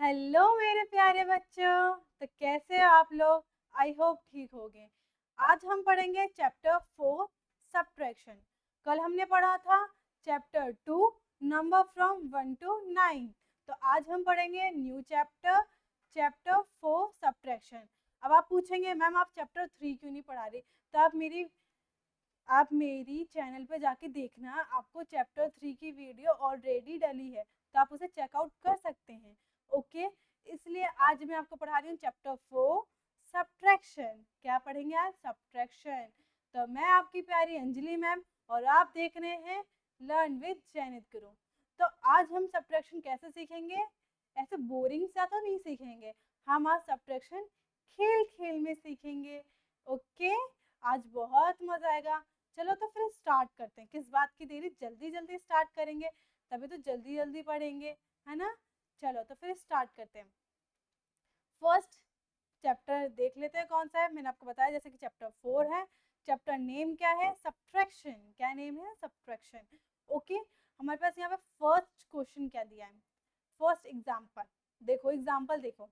Hello मेरे प्यारे बच्चों। तो कैसे हो आप लोग? आई होप ठीक होगे। आज हम पढ़ेंगे चैप्टर 4 सब्ट्रैक्शन। कल हमने पढ़ा था चैप्टर 2 नंबर फ्रॉम 1 to 9। तो आज हम पढ़ेंगे न्यू चैप्टर चैप्टर 4 सब्ट्रैक्शन। अब आप पूछेंगे मैम आप चैप्टर 3 क्यों नहीं पढ़ा रही? तो आप मेरी चैनल पे जाके देखना, आपको चैप्टर 3 की वीडियो ऑलरेडी डली है, तो आप उसे चेकआउट कर सकते हैं। ओके, इसलिए आज मैं आपको पढ़ा रही हूँ चैप्टर 4 सब्ट्रैक्शन। क्या पढ़ेंगे आज? सब्ट्रैक्शन। तो मैं आपकी प्यारी अंजलि मैम और आप देख रहे हैं लर्न विद जैनित गुरु। तो आज हम सब्ट्रैक्शन कैसे सीखेंगे? ऐसे बोरिंग सा तो नहीं सीखेंगे, हम आज सब्ट्रैक्शन खेल खेल में सीखेंगे। ओके, आज बहुत मजा आएगा। चलो तो फिर स्टार्ट करते हैं। किस बात की देरी, जल्दी जल्दी स्टार्ट करेंगे तभी तो जल्दी जल्दी पढ़ेंगे, है ना? चलो तो फिर स्टार्ट करते हैं। फर्स्ट चैप्टर देख लेते हैं कौन सा है। मैंने आपको बताया जैसे कि चैप्टर 4 है। चैप्टर नेम क्या है? सब्ट्रैक्शन। क्या नेम है? सब्ट्रैक्शन। ओके, हमारे पास यहाँ पे फर्स्ट क्वेश्चन क्या दिया है? फर्स्ट एग्जाम्पल देखो, एग्जाम्पल देखो।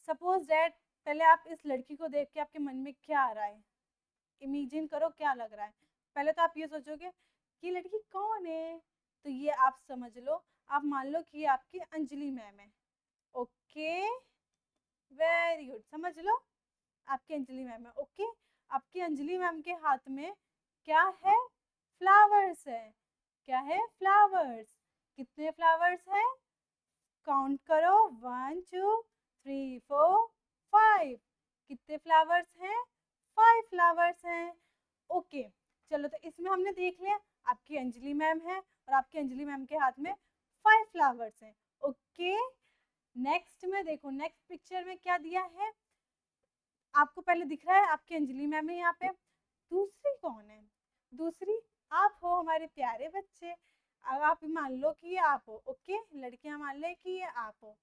सपोज दैट, पहले आप इस लड़की को देख के आपके मन में क्या आ रहा है? इमेजिन करो क्या लग रहा है। पहले तो आप ये सोचोगे कि लड़की कौन है, तो ये आप समझ लो, आप मान लो कि ये आपकी अंजलि मैम है। ओके, वेरी गुड, समझ लो आपकी अंजलि मैम है। ओके, आपकी अंजलि मैम के हाथ में क्या है? फ्लावर्स है। क्या है? फ्लावर्स। कितने फ्लावर्स हैं? काउंट करो, 1 2 3 4 5। कितने फ्लावर्स हैं? 5 फ्लावर्स हैं। ओके, चलो तो इसमें हमने देख लिया आपकी अंजलि मैम है और आपकी अंजलि मैम के हाथ में 5 फ्लावर्स हैं। ओके, नेक्स्ट में देखो, नेक्स्ट पिक्चर में क्या दिया है? आपको पहले दिख रहा है आपकी अंजलि मैम है यहाँ पे। दूसरी कौन है? दूसरी आप हो हमारे प्यारे बच्चे। अब आप मान लो कि ये आप हो। ओके, लड़कियां मान ले कि ये आप हो।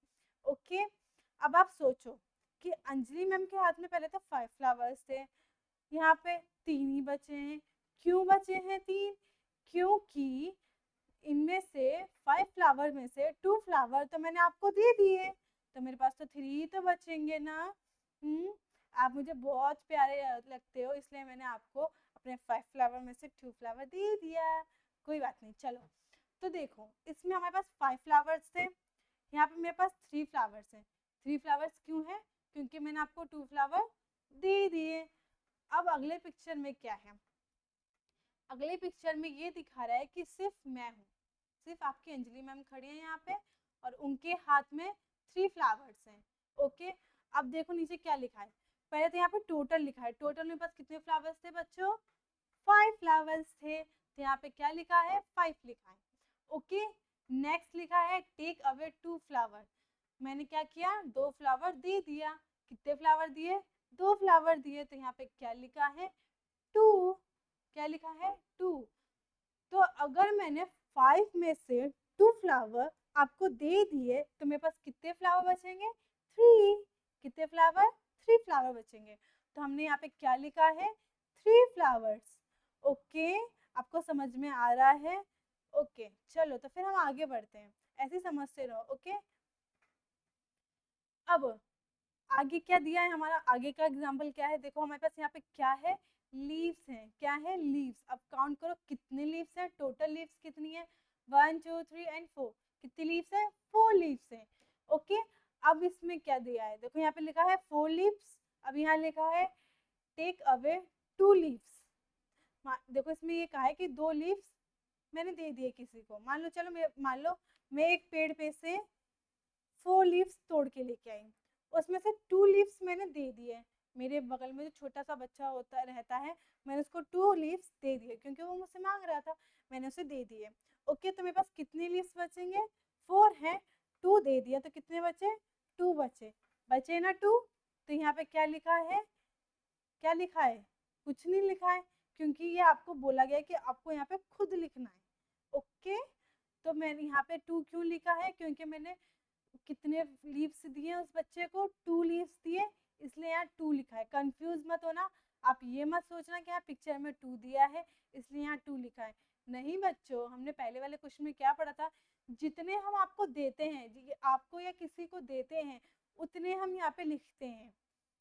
ओके, अब आप सोचो कि अंजलि मैम के हाथ में पहले तो 5 फ्लावर्स थे, यहाँ पे 3 ही बचे हैं। क्यों बचे हैं 3? क्योंकि इनमें से 5 फ्लावर में से 2 फ्लावर तो मैंने आपको दे दिए, तो मेरे पास तो 3 ही तो बचेंगे ना। आप मुझे बहुत प्यारे लगते हो, इसलिए मैंने आपको अपने 5 फ्लावर में से 2 फ्लावर दे दिया। कोई बात नहीं, चलो तो देखो इसमें हमारे पास 5 फ्लावर्स थे, यहाँ पे मेरे पास 3 फ्लावर्स हैं। 3 फ्लावर्स क्यों है? क्योंकि मैंने आपको 2 फ्लावर दे दिए। अब अगले पिक्चर में क्या है? अगले पिक्चर में ये दिखा रहा है कि सिर्फ मैं हूँ, सिर्फ आपकी अंजलि मैम खड़ी है यहाँ पे और उनके हाथ में 3 फ्लावर्स हैं। ओके, अब देखो नीचे क्या लिखा है। पहले तो यहाँ पे टोटल लिखा है, टोटल मेरे पास कितने फ्लावर्स थे बच्चों? 5 फ्लावर्स थे, तो यहाँ पे क्या लिखा है? 5 लिखा है। ओके, नेक्स्ट लिखा है टेक अवे 2 फ्लावर। मैंने क्या किया? 2 फ्लावर दे दिया। कितने फ्लावर दिए? 2 फ्लावर दिए, तो यहाँ पे क्या लिखा है? 2। क्या लिखा है? 2। तो अगर मैंने 5 में से 2 फ्लावर आपको दे दिए तो मेरे पास कितने फ्लावर बचेंगे? 3। कितने फ्लावर? 3 फ्लावर बचेंगे। तो हमने यहाँ पे क्या लिखा है? 3 फ्लावर्स। ओके, आपको समझ में आ रहा है? ओके, चलो तो फिर हम आगे बढ़ते हैं, ऐसे समझते रहो। ओके, अब आगे क्या दिया है? हमारा आगे का एग्जाम्पल क्या है? देखो हमारे पास यहाँ पे क्या है? लीव्स हैं। क्या है? लीव्स। अब काउंट करो कितने लीव्स हैं? टोटल लीव्स कितनी है? 1 2 3 एंड 4। कितनी लीव्स है? 4 लीव्स हैं। ओके, अब इसमें क्या दिया है? देखो यहाँ पे लिखा है 4 लीव्स, अब यहाँ लिखा है टेक अवे 2 लीव्स। देखो इसमें ये कहा है कि 2 लीव्स मैंने दे दिए किसी को। मान लो, चलो मान लो मैं एक पेड़ पे से 4 लीव्स तोड़ के लेके आई, उसमें से 2 लीव्स मैंने दे दिए। मेरे बगल में जो छोटा सा बच्चा होता रहता है, मैंने उसको 2 लीव्स दे दिए क्योंकि वो मुझसे मांग रहा था, मैंने उसे दे दिए। ओके, तो मेरे पास कितने लीव्स बचेंगे? 4 हैं, 2 दे दिया तो कितने बचे? 2 बचे। बचे ना 2, तो यहाँ पे क्या लिखा है? क्या लिखा है? कुछ नहीं लिखा है, क्योंकि ये आपको बोला गया है कि आपको यहाँ पे खुद लिखना है। ओके, तो मैंने यहाँ पे 2 क्यों लिखा है? क्योंकि मैंने कितने लीव्स दिए उस बच्चे को? 2 लीव्स दिए, इसलिए यहाँ 2 लिखा है। कंफ्यूज मत होना, आप ये मत सोचना कि यहाँ पिक्चर में 2 दिया है इसलिए यहाँ 2 लिखा है। नहीं बच्चों, हमने पहले वाले क्वेश्चन में क्या पढ़ा था जितने हम आपको देते हैं, आपको या किसी को देते हैं, उतने हम यहाँ पे लिखते हैं।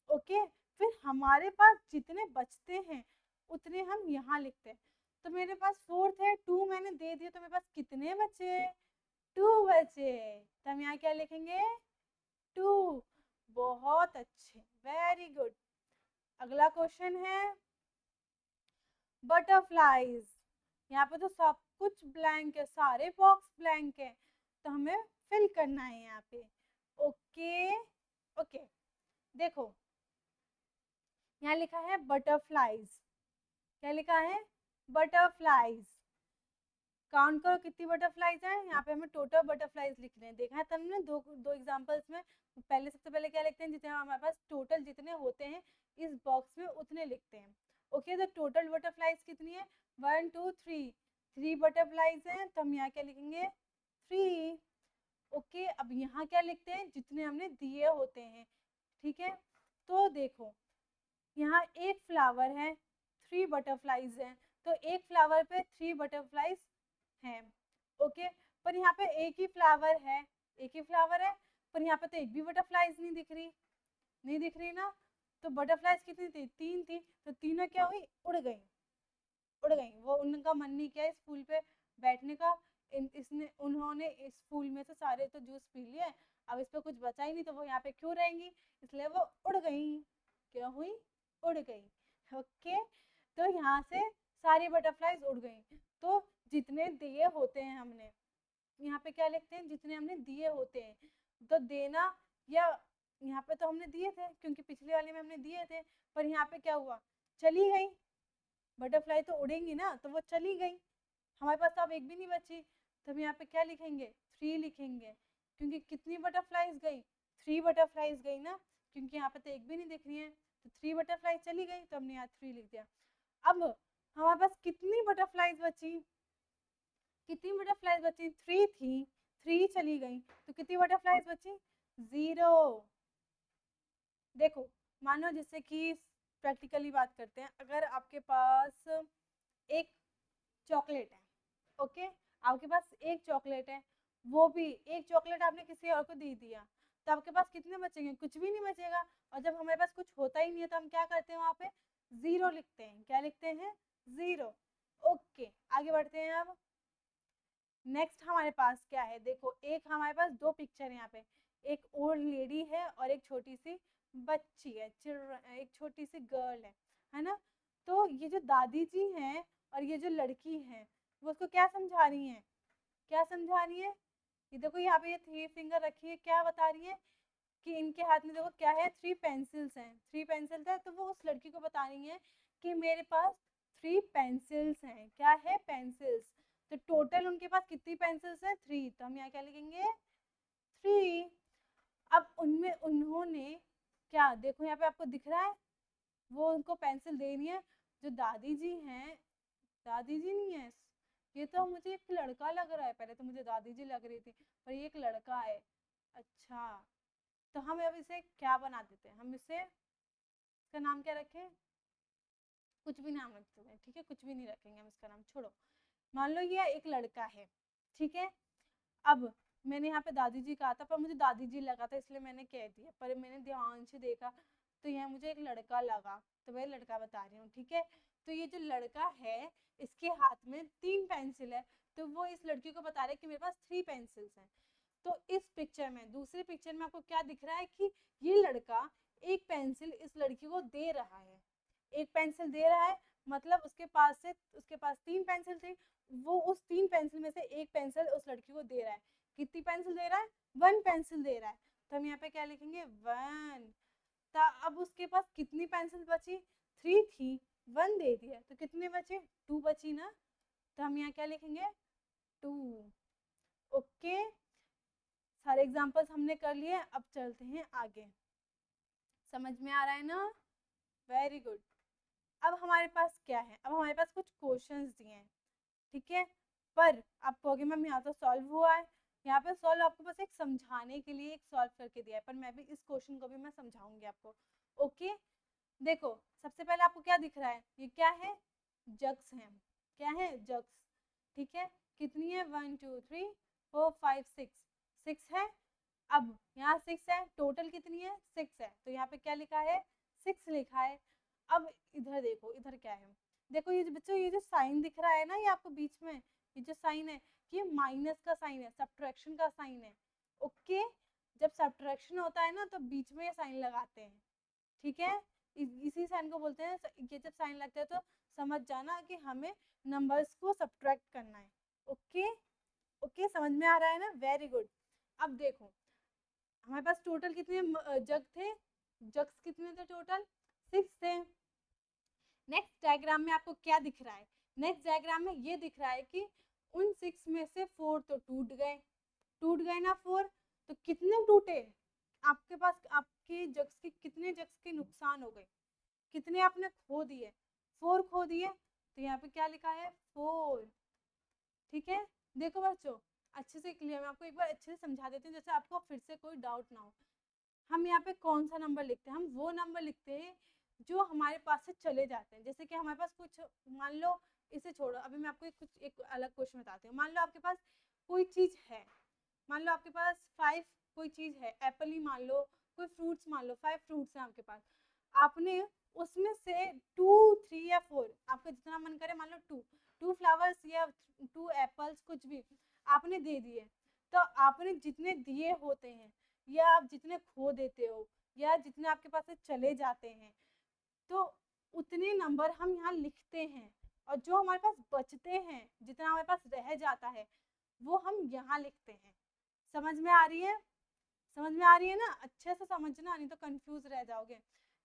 ओके, फिर हमारे पास जितने बचते हैं उतने हम यहाँ लिखते हैं। तो मेरे पास 4 है, 2 मैंने दे दिया, तो मेरे पास कितने बचे? 2 बचे। तो हम यहाँ क्या लिखेंगे? 2। बहुत अच्छे, वेरी गुड। अगला क्वेश्चन है बटरफ्लाईज। यहाँ पे तो सब कुछ ब्लैंक है, सारे बॉक्स ब्लैंक है, तो हमें फिल करना है यहाँ पे। ओके ओके, देखो यहाँ लिखा है बटरफ्लाईज। क्या लिखा है? बटरफ्लाईज। काउंट करो कितनी बटरफ्लाईज हैं। यहाँ पे हमें टोटल बटरफ्लाईज लिखने हैं। देखा है तुमने दो एग्जांपल्स में, पहले सबसे पहले क्या लिखते हैं? जितने हमारे पास टोटल जितने होते हैं इस बॉक्स में उतने लिखते हैं। ओके, तो टोटल बटरफ्लाईज कितनी है? 1 2 3, 3 बटरफ्लाईज हैं, तो हम यहाँ क्या लिखेंगे? 3। ओके, अब यहाँ क्या लिखते हैं? जितने हमने दिए होते हैं। ठीक है, तो देखो यहाँ एक फ्लावर है, 3 बटरफ्लाईज हैं, तो एक फ्लावर पे 3 बटरफ्लाईज हैं। ओके, पर यहाँ पे एक ही फ्लावर है, एक ही फ्लावर है, पर यहाँ पे तो एक भी बटरफ्लाईज नहीं दिख रही, नहीं दिख रही ना। तो बटरफ्लाईज कितनी थी? 3 थी, तो तीनों क्या हुई? उड़ गई, उड़ गई। वो उनका मन नहीं किया इस फूल पे बैठने का। उन्होंने इस फूल में से सारे तो जूस पी लिए, अब इस पे कुछ बचा ही नहीं, तो वो यहाँ पे क्यों रहेंगी? इसलिए वो उड़ गई। क्या हुई? उड़ गई। ओके, तो यहाँ से सारी बटरफ्लाईज उड़ गई। तो जितने दिए होते हैं हमने, यहाँ पे क्या लिखते हैं? जितने हमने दिए होते हैं। तो देना, या यहाँ पे तो हमने दिए थे क्योंकि पिछले वाले में हमने दिए थे, पर यहाँ पे क्या हुआ? चली गई। बटरफ्लाई तो उड़ेंगी ना, तो वो चली गई, हमारे पास तो अब एक भी नहीं बची। तो हम यहाँ पे क्या लिखेंगे? 3 लिखेंगे, क्योंकि कितनी बटरफ्लाईज गई? 3 बटरफ्लाईज गई ना, क्योंकि यहाँ पे तो एक भी नहीं दिख रही है, तो 3 बटरफ्लाई चली गई, तो हमने यहाँ 3 लिख दिया। अब हमारे पास कितनी बटरफ्लाईज बची? कितनी बटरफ्लाईज बची? 3 थी, 3 चली गई, तो कितनी बटरफ्लाईज बची? 0। देखो, मानो जैसे कि प्रैक्टिकली बात करते हैं, अगर आपके पास एक चॉकलेट है, ओके, आपके पास एक चॉकलेट है, वो भी एक चॉकलेट आपने किसी और को दे दिया, तो आपके पास कितने बचेंगे? कुछ भी नहीं बचेगा। और जब हमारे पास कुछ होता ही नहीं है, तो हम क्या करते हैं? वहाँ पे 0 लिखते हैं। क्या लिखते हैं? 0। ओके, आगे बढ़ते हैं। अब नेक्स्ट हमारे पास क्या है? देखो, एक हमारे पास दो पिक्चर है यहाँ पे, एक ओल्ड लेडी है और एक छोटी सी बच्ची है, एक छोटी सी गर्ल है ना। तो ये जो दादी जी हैं और ये जो लड़की है, वो उसको क्या समझा रही हैं? क्या समझा रही है? ये देखो, यहाँ पे ये 3 फिंगर रखी है, क्या बता रही है? कि इनके हाथ में देखो क्या है? 3 पेंसिल्स हैं, 3 पेंसिल्स है, तो वो उस लड़की को बता रही है कि मेरे पास 3 पेंसिल्स हैं। क्या है? पेंसिल्स। तो टोटल उनके पास कितनी पेंसिल्स हैं? 3। तो हम यहाँ क्या लिखेंगे? 3। अब उनमें उन्होंने क्या, देखो यहाँ पे आपको दिख रहा है, वो उनको पेंसिल दे रही है। जो दादी जी हैं, दादी जी नहीं है, ये तो मुझे एक लड़का लग रहा है, पहले तो मुझे दादी जी लग रही थी, पर ये एक लड़का है। अच्छा, तो हम अब इसे क्या बना देते हैं? हम इसे, इसका नाम क्या रखें? कुछ भी नाम रख सकते हैं, ठीक है, कुछ भी नहीं रखेंगे हम इसका नाम, छोड़ो। मान लो ये एक लड़का है, ठीक है। अब मैंने यहाँ पे दादी जी कहा था, पर मुझे दादी जी लगा था इसलिए मैंने कह दिया, पर मैंने ध्यान से देखा तो यहाँ मुझे एक लड़का लगा, तो मैं लड़का बता रही हूँ, ठीक है। तो ये जो लड़का है, इसके हाथ में 3 पेंसिल है, तो वो इस लड़की को बता रहा है कि मेरे पास 3 पेंसिल्स हैं। तो इस पिक्चर में, दूसरी पिक्चर में आपको क्या दिख रहा है? कि ये लड़का एक पेंसिल इस लड़की को दे रहा है, एक पेंसिल दे रहा है, मतलब उसके पास 3 पेंसिल थी, वो उस 3 पेंसिल में से एक पेंसिल उस लड़की को दे रहा है। कितनी पेंसिल दे रहा है? 1 पेंसिल दे रहा है, तो हम यहाँ पे क्या लिखेंगे? 1। अब उसके पास कितनी पेंसिल बची? 3 थी, 1 दे दिया, तो कितने बचे? 2 बची ना, तो हम यहाँ क्या लिखेंगे? 2। ओके, सारे एग्जांपल्स हमने कर लिए, अब चलते हैं आगे। समझ में आ रहा है ना? Very good. अब हमारे पास क्या है? अब हमारे पास कुछ क्वेश्चंस दिए हैं, ठीक है। पर आप कहोगे मैम यहाँ तो सॉल्व हुआ है, यहाँ पे सॉल्व आपको बस एक समझाने के लिए एक सॉल्व करके दिया है, पर मैं भी इस क्वेश्चन को भी मैं समझाऊंगी आपको। ओके, देखो, सबसे पहले आपको क्या दिख रहा है? ये क्या है? जग्स हैं। क्या है? जग्स, ठीक है। कितनी है? 1 2 3 4 5 6 6 है। अब यहाँ 6 है, टोटल कितनी है 6 है, तो यहाँ पे क्या लिखा है 6 लिखा है। अब इधर देखो, इधर क्या है, देखो ये बच्चों ये जो साइन दिख रहा है ना, ये आपको बीच में ये जो साइन है ये माइनस का साइन है, सब्ट्रैक्शन का साइन है। ओके, जब सब्ट्रैक्शन होता है ना तो बीच में ये साइन लगाते हैं, ठीक है। इसी साइन को बोलते हैं, ये जब साइन लगता है तो समझ जाना कि हमें नंबर्स को सब्ट्रैक्ट करना है। ओके ओके, समझ में आ रहा है ना, वेरी गुड। अब देखो हमारे पास टोटल कितने जग थे, जग्स कितने थे टोटल 6 थे। नेक्स्ट डायग्राम में आपको क्या दिख रहा है, नेक्स्ट डायग्राम में ये दिख रहा है कि उन 6 में से 4 तो टूट गए ना 4, तो कितने टूटे आपके पास, आपके जग्स के कितने जग्स के नुकसान हो गए, कितने आपने खो दिए, 4 खो दिए, तो यहाँ पे क्या लिखा है 4, ठीक है। देखो बच्चों अच्छे से क्लियर, मैं आपको एक बार अच्छे से समझा देती हूँ जैसे आपको फिर से कोई डाउट ना हो। हम यहाँ पे कौन सा नंबर लिखते हैं, हम वो नंबर लिखते हैं जो हमारे पास से चले जाते हैं। जैसे कि हमारे पास कुछ, मान लो इसे छोड़ो, अभी मैं आपको कुछ एक अलग क्वेश्चन बताती हूँ। मान लो आपके पास कोई चीज है, मान लो आपके पास 5 कोई चीज है, एप्पल ही मान लो, कोई फ्रूट्स मान लो, 5 फ्रूट्स हैं आपके पास, आपने उसमें से 2 3 या 4, आपका जितना मन करे, मान लो 2 फ्लावर्स या 2 एप्पल्स कुछ भी आपने दे दिए, तो आपने जितने दिए होते हैं या आप जितने खो देते हो या जितने आपके पास से चले जाते हैं, तो उतने नंबर हम यहाँ लिखते हैं, और जो हमारे पास बचते हैं, जितना हमारे पास रह जाता है, वो हम यहाँ लिखते हैं। समझ में आ रही है, समझ में आ रही है ना, अच्छे से समझना, नहीं तो कंफ्यूज रह जाओगे,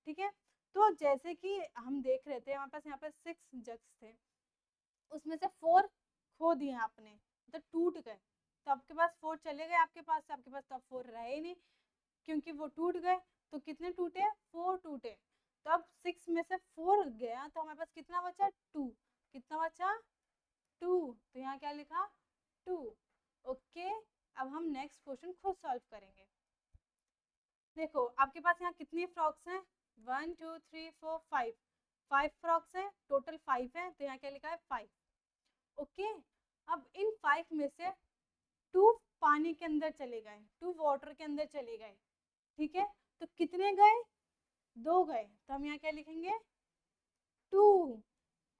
ठीक है। तो जैसे कि हम देख रहे थे, हमारे पास यहाँ पे 6 जग्स थे, उसमें से 4 खो दिए आपने, तो टूट गए, तो आपके पास 4 चले गए, आपके पास से, आपके पास तो 4 रहे ही नहीं, क्योंकि वो टूट गए। तो कितने टूटे 4 टूटे, तो अब 6 में से 4 गया, तो हमारे पास कितना बचा 2, कितना बचा 2, तो यहाँ क्या लिखा 2। ओके, अब हम नेक्स्ट क्वेश्चन खुद सॉल्व करेंगे। देखो आपके पास यहाँ कितनी फ्रॉक्स हैं, 1 2 3 4 5, 5 फ्रॉक्स हैं, टोटल 5 है, तो यहाँ क्या लिखा है 5। ओके, अब इन 5 में से 2 पानी के अंदर चले गए, 2 वाटर के अंदर चले गए, ठीक है। तो कितने गए 2 गए, तो हम यहाँ क्या लिखेंगे 2,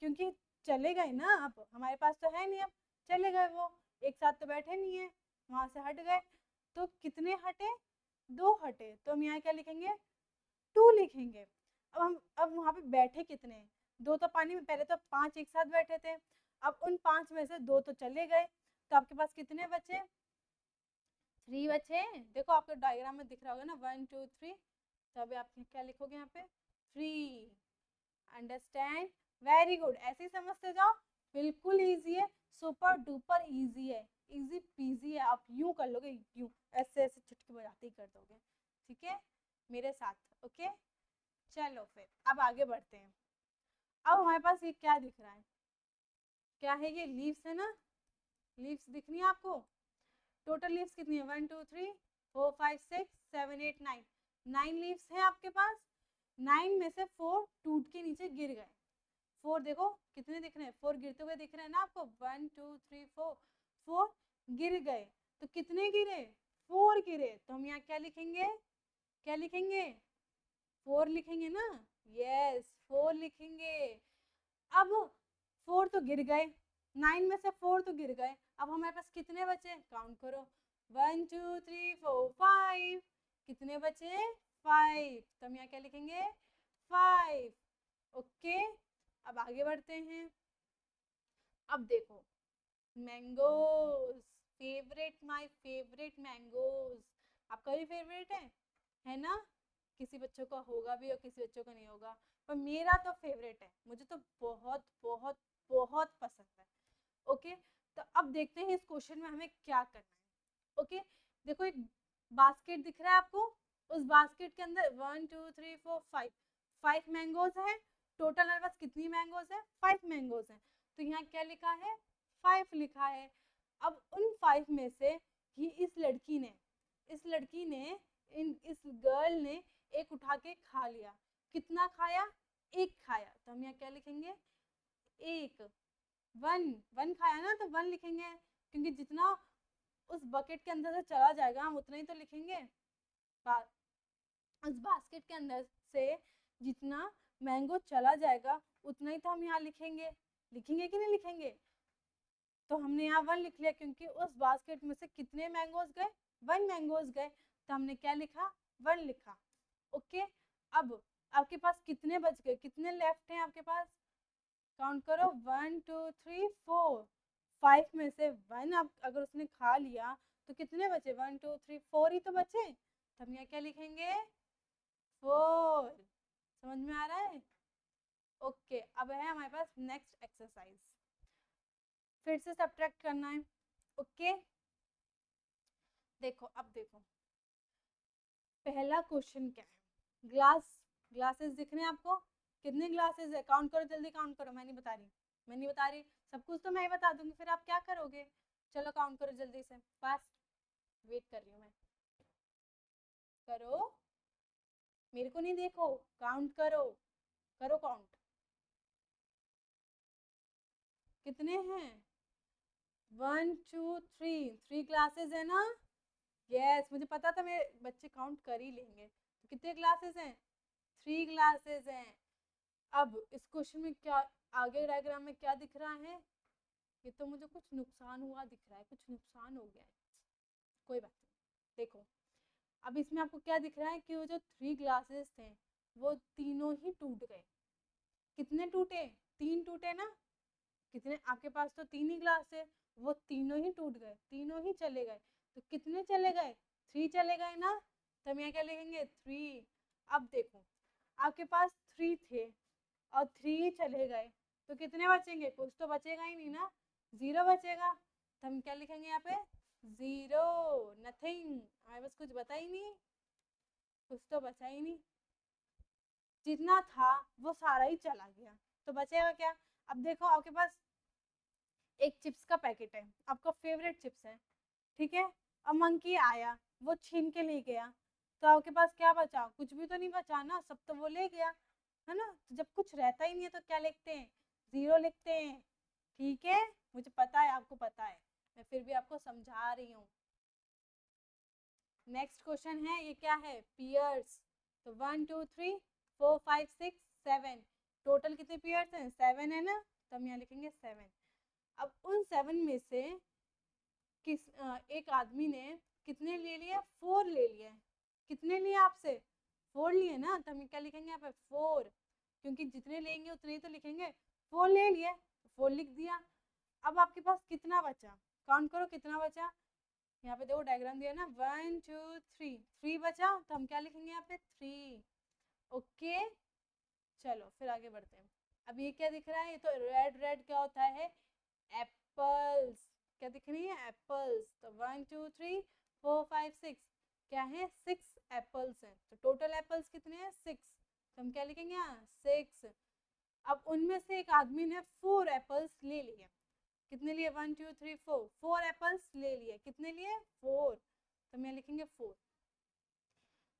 क्योंकि चले गए ना, अब हमारे पास तो है नहीं, अब चले गए, वो एक साथ तो बैठे नहीं है, वहां से हट गए, तो कितने हटे 2 हटे, तो हम यहाँ क्या लिखेंगे 2 लिखेंगे। अब वहां पे बैठे कितने हैं, 2 तो पानी में, पहले तो 5 एक साथ बैठे थे, अब उन 5 में से 2 तो चले गए, तो आपके पास कितने बचे 3 बचे। देखो आपको डायग्राम में दिख रहा होगा ना 1 2 3, तो अभी आप क्या लिखोगे यहाँ पे 3। अंडरस्टैंड, वेरी गुड, ऐसे ही समझते जाओ, बिल्कुल इजी है, सुपर डुपर इजी है, इजी पीजी है, आप यूं कर लोगे, यूं ऐसे ऐसे चुटकी बजाते ही कर दोगे, ठीक है मेरे साथ। ओके चलो फिर अब आगे बढ़ते हैं। अब हमारे पास ये क्या दिख रहा है, क्या है ये लीव्स है ना, लीव्स दिख रही है आपको, टोटल लीव्स कितनी है 1 2 3 4 5 6 7 8 9, 9 लीव्स है आपके पास। 9 में से 4 टूट के नीचे गिर गए, 4 देखो कितने दिख रहे हैं, 4 गिरते हुए दिख रहे हैं ना आपको, 1 2 3 4, 4 गिर गए, तो कितने गिरे 4 गिरे, तो हम यहाँ क्या लिखेंगे, क्या लिखेंगे 4 लिखेंगे ना, यस 4 लिखेंगे। अब 4 तो गिर गए, 9 में से 4 तो गिर गए, अब हमारे पास कितने बचे, काउंट करो 1 2 3 4 5, कितने बचे 5, तो हम यहाँ क्या लिखेंगे 5। ओके, अब आगे बढ़ते हैं। अब देखो mangoes, favourite, my favourite mangoes, आपका भी फेवरेट है ना, किसी बच्चों का होगा भी और किसी बच्चों का नहीं होगा, पर मेरा तो फेवरेट है, मुझे तो बहुत बहुत बहुत पसंद है। ओके, तो अब देखते हैं इस क्वेश्चन में हमें क्या करना है। ओके, देखो एक बास्केट दिख रहा है आपको, उस बास्केट के अंदर 1 2 3 4 5, 5 मैंगोज है, टोटल हमारे पास कितनी मैंगोज है 5 मैंगोज है, तो यहाँ क्या लिखा है 5 लिखा है। अब उन 5 में से ही इस गर्ल ने एक उठा के खा लिया, कितना खाया एक खाया, तो हम यहाँ क्या लिखेंगे एक, 1 1 खाया ना, तो 1 लिखेंगे, क्योंकि जितना उस बकेट के अंदर से चला जाएगा हम उतना ही तो लिखेंगे। उस बास्केट के अंदर से जितना मैंगो चला जाएगा उतना ही तो हम यहाँ लिखेंगे। लिखेंगे कि नहीं लिखेंगे? तो हमने यहाँ 1 लिख लिया क्योंकि उस बास्केट में से कितने मैंगोज गए? 1 मैंगोज गए, तो हमने क्या लिखा? 1 लिखा। ओके, अब आपके पास कितने बच गए? कितने लेफ्ट हैं आपके पास? काउंट करो, 1 2 3 4। 5 में से 1 आप अगर उसने खा लिया तो कितने बचे? 1 2 3 4 ही तो बचे। तो हम यहाँ क्या लिखेंगे? 4। समझ में आ रहा है? ओके, अब है हमारे पास नेक्स्ट एक्सरसाइज, फिर से सब्ट्रैक्ट करना है। ओके, देखो अब देखो पहला क्वेश्चन क्या है। ग्लासेस दिख रहे हैं आपको? कितने ग्लासेस है? काउंट करो, जल्दी काउंट करो। मैं नहीं बता रही सब कुछ तो मैं ही बता दूंगी, फिर आप क्या करोगे? चलो काउंट करो जल्दी से, फास्ट, वेट कर रही हूँ मैं। करो, मेरे को नहीं देखो, काउंट करो, करो काउंट। कितने हैं? 1 2 3 ग्लासेस है ना? यस, मुझे पता था मेरे बच्चे काउंट कर ही लेंगे। तो कितने ग्लासेस हैं? 3 ग्लासेस हैं। अब इस क्वेश्चन में क्या आगे डायग्राम में क्या दिख रहा है? ये तो मुझे कुछ नुकसान हुआ दिख रहा है, कुछ नुकसान हो गया है। कोई बात नहीं, देखो अब इसमें आपको क्या दिख रहा है कि वो जो 3 ग्लासेस थे वो तीनों ही टूट गए। कितने टूटे? 3 टूटे ना? कितने? आपके पास तो 3 ही ग्लास है, वो तीनों ही टूट गए, तीनों ही चले गए। तो कितने चले गए? 3 चले गए ना? तो हम यहाँ क्या लिखेंगे? 3। अब देखो आपके पास 3 थे और 3 चले गए, तो कितने बचेंगे? कुछ तो बचेगा ही नहीं ना, 0 बचेगा। तो हम क्या लिखेंगे यहाँ पे? 0, नथिंग। हमारे पास कुछ बचा ही नहीं, कुछ तो बचा ही नहीं। जितना था वो सारा ही चला गया, तो बचेगा क्या? अब देखो आपके पास एक चिप्स का पैकेट है, आपका फेवरेट चिप्स है, ठीक है? अब मंकी आया, वो छीन के ले गया, तो आपके पास क्या बचा? कुछ भी तो नहीं बचा ना, सब तो वो ले गया, है ना? तो जब कुछ रहता ही नहीं है तो क्या लिखते हैं? 0 लिखते हैं, ठीक है? मुझे पता है आपको पता है, मैं फिर भी आपको समझा रही हूँ। नेक्स्ट क्वेश्चन है, ये क्या है? पियर्स। तो 1 2 3 4 5 6 7, टोटल कितने पियर्स हैं? 7 है ना? तो हम यहाँ लिखेंगे 7। अब उन 7 में से एक आदमी ने कितने ले लिए? 4 ले लिए। कितने लिए आपसे? 4 लिए ना? तो हम क्या लिखेंगे यहाँ पे? 4, क्योंकि जितने लेंगे उतने ही तो लिखेंगे। 4 ले लिए, 4 लिख दिया। अब आपके पास कितना बचा? काउंट करो कितना बचा। यहाँ पे देखो डायग्राम दिया ना, 1 2 3, 3 बचा, तो हम क्या लिखेंगे यहाँ पे? 3। ओके, चलो फिर आगे बढ़ते हैं। अब ये क्या दिख रहा है? ये तो रेड रेड क्या होता है? एप्पल्स। क्या दिख रही है? एप्पल्स। तो 1 2 3 4 5 6, क्या है? 6 एप्पल्स हैं। तो टोटल एप्पल्स कितने हैं? 6। तो हम क्या लिखेंगे यहाँ? 6। अब उनमें से एक आदमी ने 4 एप्पल्स ले लिए। कितने लिए? 1 2 3 4, 4 एप्पल्स ले लिए। कितने लिए? 4। तो हम यहाँ लिखेंगे 4।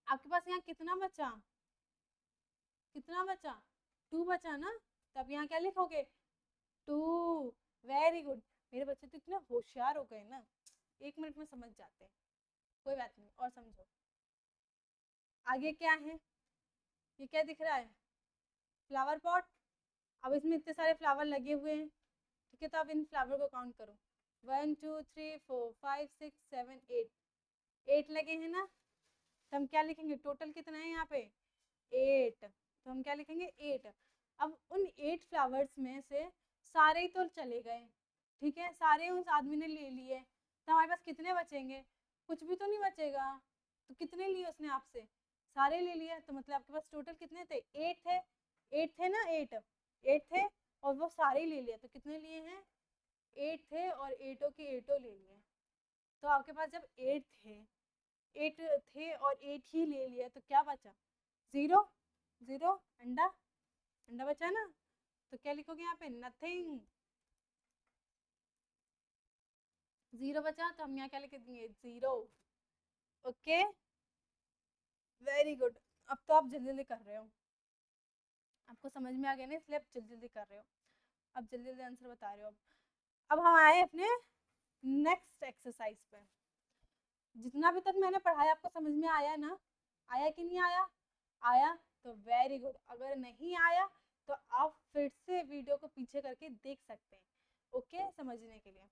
आपके पास यहाँ कितना बचा? कितना बचा? 2 बचा ना? तो अब यहाँ क्या लिखोगे? 2। वेरी गुड, मेरे बच्चे तो इतने होशियार हो गए ना, 1 मिनट में समझ जाते हैं। कोई बात नहीं, और समझो आगे क्या है। ये क्या दिख रहा है? Flower pot. अब इसमें इतने सारे फ्लावर लगे हुए हैं, ठीक है? तो अब इन फ्लावर को काउंट करो, 1 2 3 4 5 6 7 8, 8 लगे हैं ना? तो हम क्या लिखेंगे? टोटल कितना है यहाँ पे? 8। तो हम क्या लिखेंगे? 8। अब उन 8 फ्लावर्स में से सारे ही तो चले गए, ठीक है? सारे उस आदमी ने ले लिए, तो हमारे पास कितने बचेंगे? कुछ भी तो नहीं बचेगा। तो कितने लिए उसने आपसे? सारे ले लिए, तो मतलब आपके पास टोटल कितने थे? 8 थे। 8 थे ना? 8 थे, और वो सारे ही ले लिए, तो कितने लिए हैं? 8 थे, और 8 के 8 ले लिए। तो आपके पास जब 8 थे, 8 थे और 8 ही ले लिए, तो क्या बचा? 0। 0, अंडा, अंडा बचा ना? तो क्या लिखोगे यहाँ पे? नथिंग। 0 बचा, तो हम यहाँ क्या लिख देंगे? 0। Okay, very good. अब तो आप जल्दी जल्दी कर रहे हो, आपको समझ में आ गया ना, इसलिए आप जल्दी जल्दी कर रहे हो, अब जल्दी जल्दी आंसर बता रहे हो। अब हम आए अपने नेक्स्ट एक्सरसाइज पे। जितना भी तक मैंने पढ़ाया आपको समझ में आया ना? आया कि नहीं आया? आया तो वेरी गुड। अगर नहीं आया तो आप फिर से वीडियो को पीछे करके देख सकते हैं, ओके, समझने के लिए।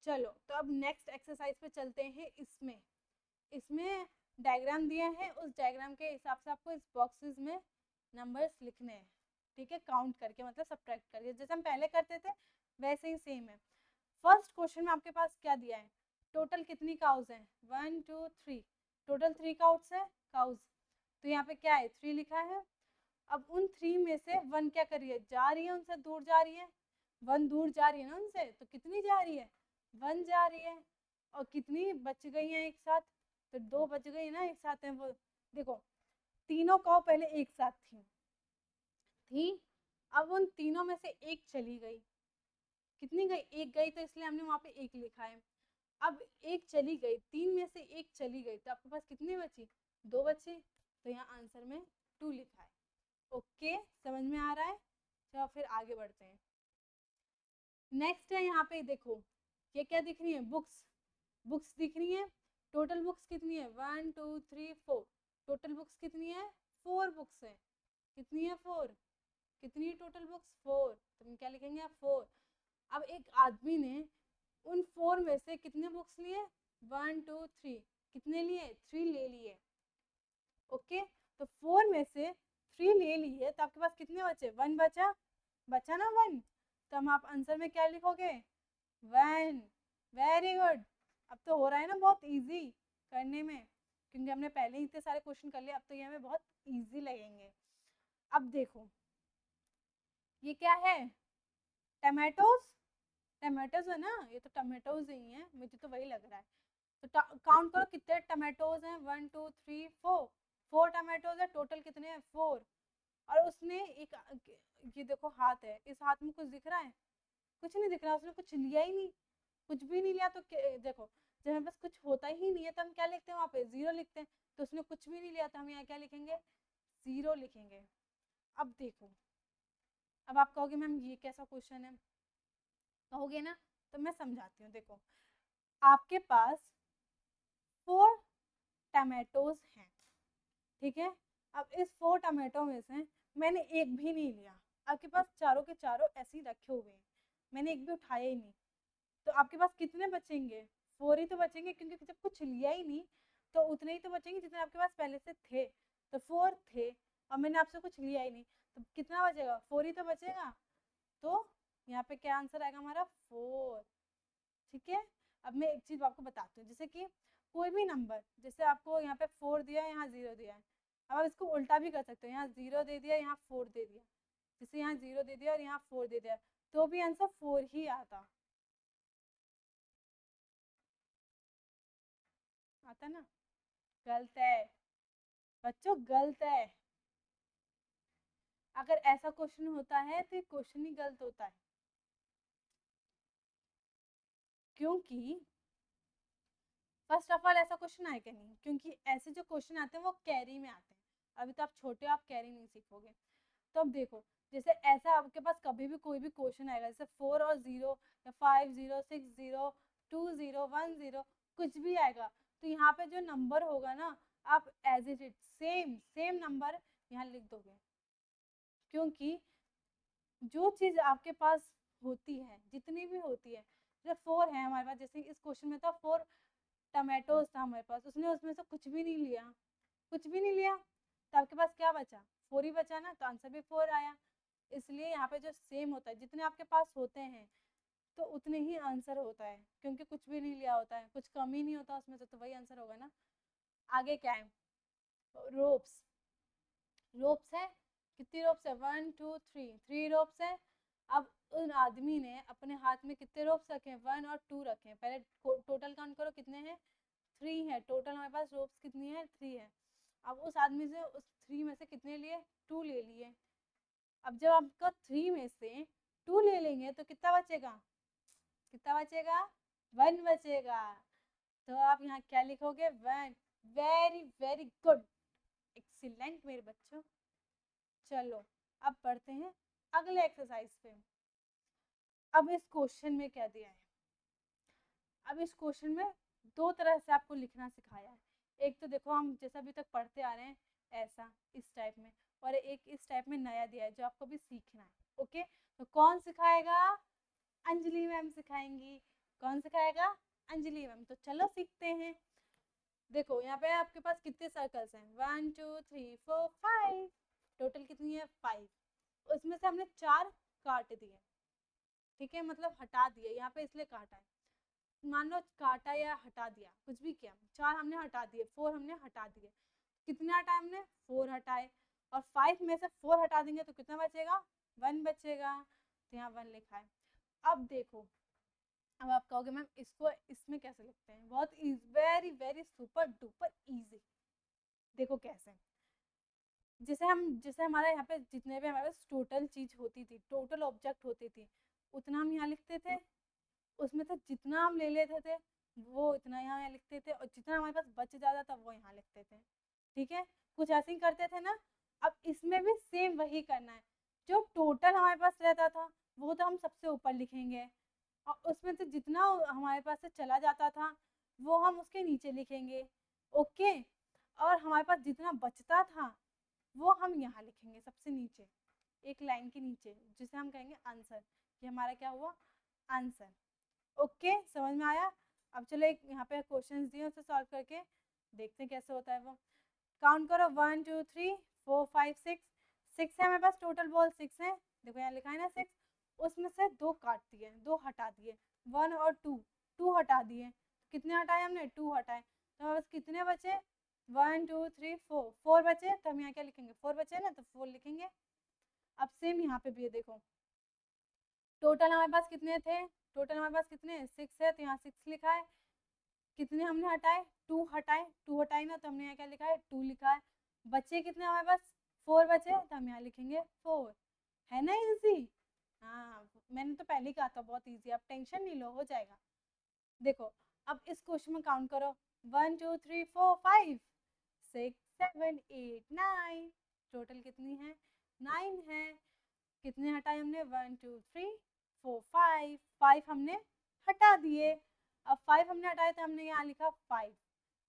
चलो तो अब नेक्स्ट एक्सरसाइज पे चलते हैं। इसमें इसमें डायग्राम दिए हैं, उस डायग्राम के हिसाब से आपको इस बॉक्सेस में नंबर्स लिखने हैं, ठीक है, काउंट करके, मतलब सब्ट्रैक्ट करके, जैसे हम पहले करते थे वैसे ही सेम है। फर्स्ट क्वेश्चन में आपके पास क्या दिया है? टोटल कितनी काउज हैं? 1 2 3। टोटल 3 काउज है, काउज। तो यहाँ पे क्या है? 3 लिखा है। अब उन 3 में से 1 क्या कर रही है? जा रही है, उनसे दूर जा रही है। 1 दूर जा रही है ना उनसे, तो कितनी जा रही है? 1 जा रही है। और कितनी बच गई हैं एक साथ? तो 2 बच गई ना एक साथ है वो। देखो तीनों काउ पहले एक साथ थी। अब उन तीनों में से एक चली गई। कितनी गई? एक गई, तो इसलिए हमने वहां पे एक लिखा है। अब एक चली गई, 3 में से एक चली गई, तो आपके पास कितनी बची? 2 बची। तो यहाँ आंसर में 2 लिखा है। ओके, समझ में आ रहा है? चलो फिर आगे बढ़ते हैं। नेक्स्ट है, यहाँ पे देखो ये क्या दिख रही है? बुक्स। बुक्स दिख रही है। टोटल बुक्स कितनी है? 1 2 3 4। टोटल बुक्स कितनी है? 4 बुक्स है। कितनी है? 4। कितनी टोटल बुक्स? 4। तो हम क्या लिखेंगे? 4। अब एक आदमी ने उन 4 में से कितने बुक्स लिए? 1 2 3। कितने लिए? 3 ले लिए। ओके, तो 4 में से 3 ले लिए, तो आपके पास कितने बचे? 1 बचा। बचा ना 1। तो हम आप आंसर में क्या लिखोगे? 1। Very good. अब तो हो रहा है ना बहुत इजी करने में, क्योंकि हमने पहले ही इतने सारे क्वेश्चन कर लिए, अब तो ये हमें बहुत इजी लगेंगे। अब देखो ये क्या है? टमाटोज। टमाटोज है ना? ये तो टमाटोज ही हैं, मुझे तो वही लग रहा है। तो काउंट करो कितने टमाटोज हैं। 1 2 3 4। 4 टमाटोज है। टोटल कितने हैं? 4। और उसने एक, ये देखो हाथ है, इस हाथ में कुछ दिख रहा है? कुछ नहीं दिख रहा, उसने कुछ लिया ही नहीं, कुछ भी नहीं लिया। तो देखो जब हमें पास कुछ होता ही नहीं है तो हम क्या लिखते हैं? वहाँ पे 0 लिखते हैं। तो उसने कुछ भी नहीं लिया, तो हम यहाँ क्या लिखेंगे? 0 लिखेंगे। अब देखो, अब आप कहोगे मैम ये कैसा क्वेश्चन है? कहोगे ना, तो मैं समझाती हूँ। देखो आपके पास 4 टमाटोज हैं, ठीक है। अब इस 4 टमाटो में से मैंने एक भी नहीं लिया। आपके पास चारों के चारों ऐसे ही रखे हुए हैं, मैंने एक भी उठाया ही नहीं। तो आपके पास कितने बचेंगे? 4 ही तो बचेंगे, क्योंकि जब कुछ लिया ही नहीं तो उतने ही तो बचेंगे जितने आपके पास पहले से थे। तो 4 थे और मैंने आपसे कुछ लिया ही नहीं, तो कितना बचेगा? 4 ही तो बचेगा। तो यहाँ पे क्या आंसर आएगा हमारा? 4। ठीक है। अब मैं एक चीज आपको बताती हूँ, जैसे कि कोई भी नंबर, जैसे आपको यहाँ पे 4 दिया है, यहाँ 0 दिया है। अब आप इसको उल्टा भी कर सकते हो, यहाँ 0 दे दिया, यहाँ 4 दे दिया। जैसे यहाँ 0 दे दिया और यहाँ 4 दे दिया, तो भी आंसर 4 ही आता। आता ना? गलत है बच्चों, गलत है। अगर ऐसा क्वेश्चन होता है तो ये क्वेश्चन ही गलत होता है, क्योंकि फर्स्ट ऑफ ऑल ऐसा क्वेश्चन आएगा नहीं, क्योंकि ऐसे जो क्वेश्चन आते हैं वो कैरी में आते हैं। अभी तो आप छोटे हो, आप कैरी नहीं सीखोगे। तो अब देखो, जैसे ऐसा आपके पास कभी भी कोई भी क्वेश्चन आएगा, जैसे 4 और 0 या 5 0 6 0 2 0 1 0, कुछ भी आएगा, तो यहाँ पे जो नंबर होगा ना, आप as it same same number यहाँ लिख दोगे। क्योंकि जो चीज आपके पास होती है, जितनी भी होती है, जैसे 4 है हमारे पास, जैसे इस क्वेश्चन में था 4 टमाटोज था हमारे पास, उसने उसमें से कुछ भी नहीं लिया, कुछ भी नहीं लिया, तो आपके पास क्या बचा? 4 ही बचा ना, तो आंसर भी 4 आया। इसलिए यहाँ पे जो सेम होता है, जितने आपके पास होते हैं तो उतने ही आंसर होता है, क्योंकि कुछ भी नहीं लिया होता है, कुछ कम ही नहीं होता उसमें से, तो वही आंसर होगा ना। आगे क्या है? रोप्स। रोप्स है। कितनी रोप्स है? 1 2 3। 3 रोप्स है। अब उन आदमी ने अपने हाथ में कितने रोप्स रखे हैं? 1 और 2 रखे हैं। पहले टोटल काउंट करो कितने हैं? 3 है। टोटल हमारे पास रोप्स कितनी है? 3 है। अब उस आदमी से उस 3 में से कितने लिए? 2 ले लिए। अब जब आपका 3 में से 2 ले लेंगे तो कितना बचेगा? कितना बचेगा? 1 बचेगा। तो आप यहाँ क्या लिखोगे? 1। वेरी वेरी गुड, एक्सीलेंट मेरे बच्चों। चलो अब बढ़ते हैं अगले एक्सरसाइज पे। अब इस क्वेश्चन में क्या दिया है? अब इस क्वेश्चन में दो तरह से आपको लिखना सिखाया है। एक तो देखो हम जैसा अभी तक पढ़ते आ रहे हैं ऐसा इस टाइप में, और एक इस टाइप में नया दिया है जो आपको भी सीखना है। ओके, तो कौन सिखाएगा? अंजलि मैम सिखाएंगी। कौन सिखाएगा? अंजलि मैम। तो चलो सीखते हैं। देखो यहाँ पे आपके पास कितने सर्कल्स हैं? 1 2 3 4 5। टोटल कितनी है? 5। उसमें से हमने 4 काट दिए, ठीक है, मतलब हटा दिए, यहाँ पे इसलिए काटा है। मान लो काटा या हटा दिया, कुछ भी किया, 4 हमने हटा दिए, 4 हमने हटा दिए। कितने हटाए हमने? 4 हटाए। और 5 में से 4 हटा देंगे तो कितना बचेगा? 1 बचेगा। तो यहाँ 1 लिखा है। अब देखो, अब आप कहोगे मैम इसको इसमें कैसे लिखते हैं? बहुत very very super duper easy. देखो कैसे, जैसे हमारे यहाँ पे जितने भी हमारे पास टोटल चीज होती थी, टोटल ऑब्जेक्ट होती थी, उतना हम यहाँ लिखते थे। उसमें से जितना हम ले लेते थे वो इतना यहाँ लिखते थे, और जितना हमारे पास बच जाता था वो यहाँ लिखते थे। ठीक है, कुछ ऐसे ही करते थे ना। अब इसमें भी सेम वही करना है। जो टोटल हमारे पास रहता था वो तो हम सबसे ऊपर लिखेंगे, और उसमें से जितना हमारे पास से चला जाता था वो हम उसके नीचे लिखेंगे। ओके, और हमारे पास जितना बचता था वो हम यहाँ लिखेंगे सबसे नीचे, एक लाइन के नीचे, जिसे हम कहेंगे आंसर। ये हमारा क्या हुआ? आंसर। ओके, समझ में आया? अब चलो एक यहाँ पे क्वेश्चन दिए उसे सॉल्व करके देखते हैं कैसे होता है वो। काउंट करो, 1 2 3 4 5 6। 6 है हमारे पास, टोटल बॉल 6 है। देखो यहाँ लिखा है ना 6। उसमें से 2 काट दिए, 2 हटा दिए, 1 और 2। 2 हटा दिए, कितने हटाए हमने? 2 हटाए। तो हमारे पास कितने बचे? 1 2 3 4। 4 बचे, तो हम यहाँ क्या लिखेंगे? 4 बचे ना, तो 4 लिखेंगे। अब सेम यहाँ पे भी है, देखो टोटल हमारे पास कितने थे? टोटल हमारे पास कितने? 6 है, तो यहाँ 6 लिखा है। कितने हमने हटाए? 2 हटाए। 2 हटाए ना, तो हमने यहाँ क्या लिखा है? 2 लिखा है। बचे कितने हमारे पास? 4 बचे, तो हम यहाँ लिखेंगे 4। है ना इजी? हाँ, मैंने तो पहले ही कहा था बहुत इजी, आप टेंशन नहीं लो, हो जाएगा। देखो अब इस क्वेश्चन में काउंट करो, 1 2 3 4 5 6 7 8 9। टोटल कितनी है? 9 है। कितने हटाए हमने? 1 2 3 4 5। 5 हमने हटा दिए। अब 5 हमने हटाए तो हमने यहाँ लिखा 5।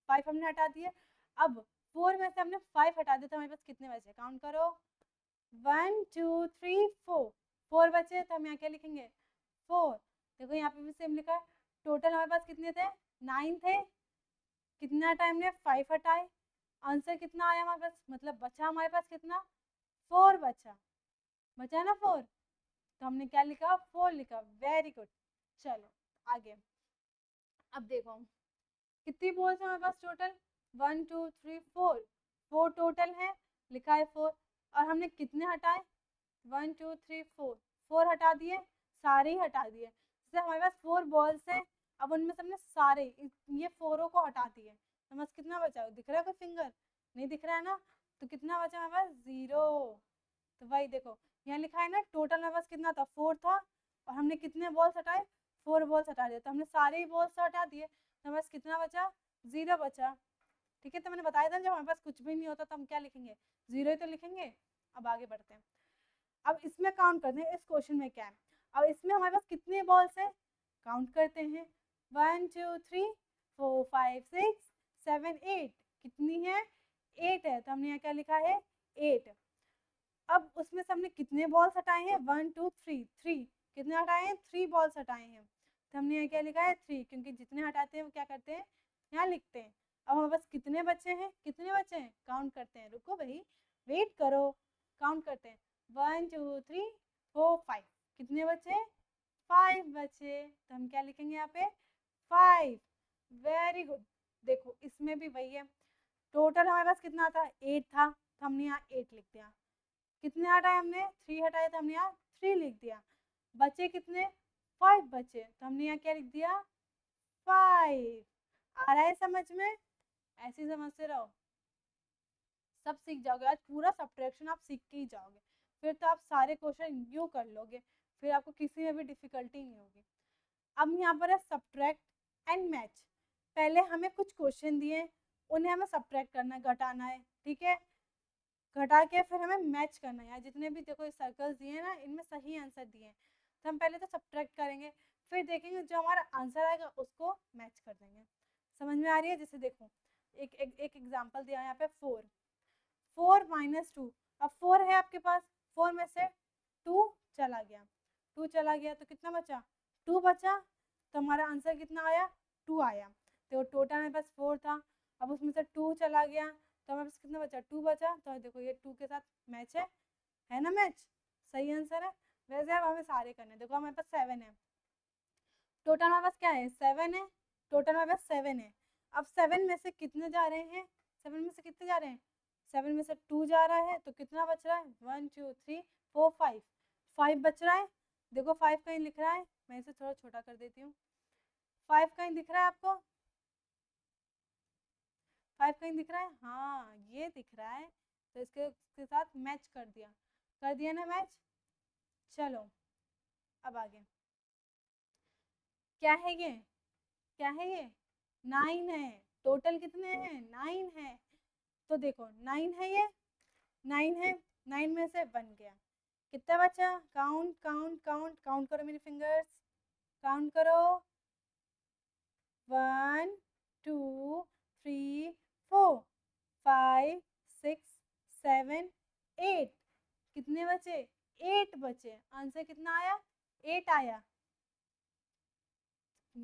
5 हमने हटा दिए। अब 4 में से हमने 5 हटा दिया तो हमारे पास कितने बचे? काउंट करो, 1 2 3 4। 4 बचे, तो हम यहाँ क्या लिखेंगे? 4। देखो यहाँ पे भी सेम लिखा है। टोटल हमारे पास कितने थे? 9 थे। कितना हटाए हमने? 5 हटाए। आंसर कितना आया हमारे पास? मतलब बचा हमारे पास कितना? 4 बचा। बचा ना 4, तो हमने क्या लिखा? 4 लिखा। Very good. चलो आगे। अब देखो कितनी बॉल्स है हमारे पास टोटल? 1 2 3 4। 4 टोटल है, लिखा है 4। और हमने कितने हटाए? 1 2 3 4। 4 हटा दिए, सारे ही हटा दिए। जैसे हमारे पास 4 बॉल्स हैं, अब उनमें से हमने सारे ये 4 को हटा दिए, तो हमारे पास कितना बचा? दिख रहा है कोई फिंगर? नहीं दिख रहा है ना, तो कितना बचा हमारे पास? 0। तो वही देखो यहाँ लिखा है ना, टोटल हमारे पास कितना था? 4 था, और हमने कितने बॉल्स हटाए? 4 बॉल्स हटा दिए, तो हमने सारे ही बॉल्स हटा दिए, तो हमारे पास कितना बचा? 0 बचा। ठीक है, तो मैंने बताया था जब हमारे पास कुछ भी नहीं होता तो हम क्या लिखेंगे? 0 ही तो लिखेंगे। अब आगे बढ़ते हैं। अब इसमें काउंट करते हैं, इस क्वेश्चन में क्या है। अब इसमें हमारे पास कितने बॉल्स हैं? काउंट करते हैं, 1 2 3 4 5 6 7 8। कितनी है? 8 है, तो हमने यहाँ क्या लिखा है? 8। अब उसमें से हमने कितने बॉल्स हटाए हैं? 1 2 3। 3 कितने हटाए हैं? 3 बॉल्स हटाए हैं, तो हमने यहाँ क्या लिखा है? 3, क्योंकि जितने हटाते हैं वो क्या करते हैं? यहाँ लिखते हैं। अब हमारे पास कितने बचे हैं? कितने बचे हैं? काउंट करते हैं। रुको भाई, वेट करो, काउंट करते हैं। 1 2 3 4 5। कितने बचे? 5 बचे, तो हम क्या लिखेंगे यहाँ पे? 5। Very good. देखो इसमें भी वही है। टोटल हमारे पास कितना था? 8 था, तो हमने यहाँ 8 लिख दिया। कितने हटाए हमने? 3 हटाए, तो हमने यहाँ 3 लिख दिया। बचे कितने? 5 बचे, तो हमने यहाँ क्या लिख दिया? 5। आ रहा है समझ में? ऐसे ही समझते रहो, सब सीख जाओगे। आज पूरा सब्ट्रैक्शन आप सीख के ही जाओगे, फिर तो आप सारे क्वेश्चन यूँ कर लोगे, फिर आपको किसी में भी डिफिकल्टी नहीं होगी। अब यहाँ पर है सब्ट्रैक्ट एंड मैच। पहले हमें कुछ क्वेश्चन दिए, उन्हें हमें सब्ट्रैक्ट करना है, घटाना है। ठीक है, घटा के फिर हमें मैच करना है। जितने भी देखो सर्कल्स दिए हैं ना, इनमें सही आंसर दिए हैं, तो हम पहले तो सब्ट्रैक्ट करेंगे, फिर देखेंगे जो हमारा आंसर आएगा उसको मैच कर देंगे। समझ में आ रही है? जैसे देखो एक एग्जांपल दिया है यहाँ पे 4 माइनस 2। अब 4 है आपके पास, 4 में से 2 चला गया, 2 चला गया तो कितना बचा? 2 बचा। तो हमारा आंसर कितना आया? 2 आया। तो टोटल मेरे पास 4 था, अब उसमें से 2 चला गया तो हमारे पास कितना बचा? 2 बचा। तो देखो ये 2 के साथ मैच है ना? मैच, सही आंसर है। वैसे अब हमें सारे करने, देखो हमारे पास 7 है, टोटल हमारे पास क्या है? 7 है, टोटल हमारे पास 7 है। अब 7 में से कितने जा रहे हैं? 7 में से कितने जा रहे हैं? 7 में से 2 जा रहा है तो कितना बच रहा है? 1 2 3 4 5, 5 बच रहा है। देखो 5 कहीं लिख रहा है, मैं इसे थोड़ा छोटा कर देती हूँ। 5 कहीं दिख रहा है आपको? 5 कहीं दिख रहा है? हाँ ये दिख रहा है। तो इसके साथ मैच कर दिया ना मैच। चलो अब आगे क्या है ये? क्या है ये? 9 है। टोटल कितने हैं? 9 है। तो देखो 9 है, ये 9 है, 9 में से 1 गया, कितना बचा? काउंट काउंट काउंट काउंट करो मेरी फिंगर्स, काउंट करो। 1 2 3 4 5 6 7 8, कितने बचे? 8 बचे। आंसर कितना आया? 8 आया।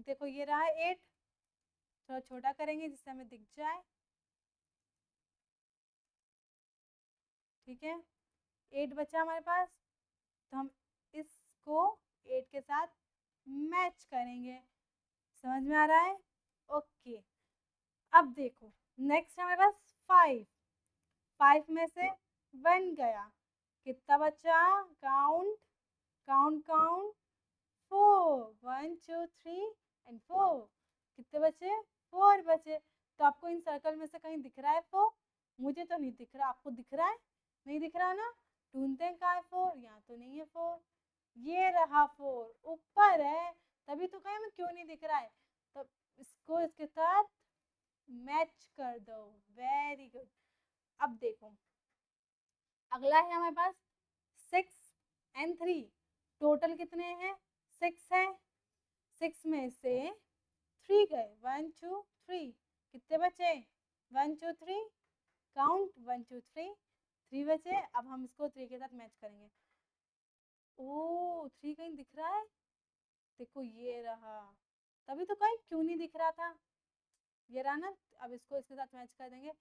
देखो ये रहा 8, थोड़ा छोटा करेंगे जिससे हमें दिख जाए, ठीक है? 8 बचा हमारे पास, तो हम इसको 8 के साथ मैच करेंगे। समझ में आ रहा है? ओके। अब देखो नेक्स्ट हमारे पास 5, 5 में से 1 गया, कितना बचा? काउंट काउंट काउंट, 4 1 2 3 एंड 4, कितने बचे? 4 बचे। तो आपको इन सर्कल में से कहीं दिख रहा है 4? मुझे तो नहीं दिख रहा, आपको दिख रहा है? नहीं दिख रहा ना? ढूंढते हैं कहाँ है 4, यहाँ तो नहीं है 4। ये रहा 4, ऊपर है, तभी तो कहीं हमें क्यों नहीं दिख रहा है। तो इसको इसके साथ मैच कर दो। Very good. अब देखो अगला है हमारे पास 6 एंड 3, टोटल कितने हैं? 6 है, 6 में से 3 गए, 1 2 3, कितने बचे? 1 2 3, काउंट 1 2 3, 3 बचे। अब हम इसको 3 के साथ मैच करेंगे। ओ 3 कहीं दिख रहा है? देखो ये रहा, तभी तो कहीं क्यों नहीं दिख रहा था, ये रहा ना। अब इसको इसके साथ मैच कर देंगे,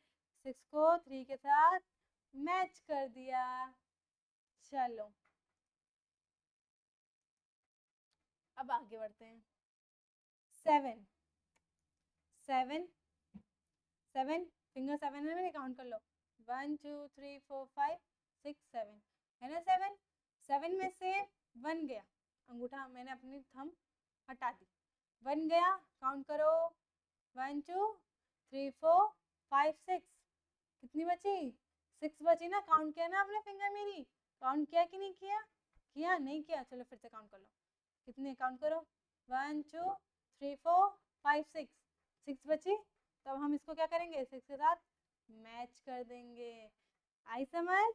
6 को 3 के साथ मैच कर दिया। चलो अब आगे बढ़ते हैं। 7 7 7, फिंगर 7 है, मेरे काउंट कर लो। 1 2 3 4 5 6 7, है ना? 7, 7 में से 1 गया, अंगूठा मैंने अपनी थंब हटा दी, 1 गया, काउंट करो। 1 2 3 4 5 6, कितनी बची? 6 बची ना? काउंट किया ना आपने फिंगर मेरी? काउंट किया कि नहीं किया? किया नहीं किया? चलो फिर से काउंट कर लो, कितने? काउंट करो। 1 2 3 4 5 6, 6 बची। तो अब हम इसको क्या करेंगे? 6 के साथ मैच कर देंगे। आई समझ?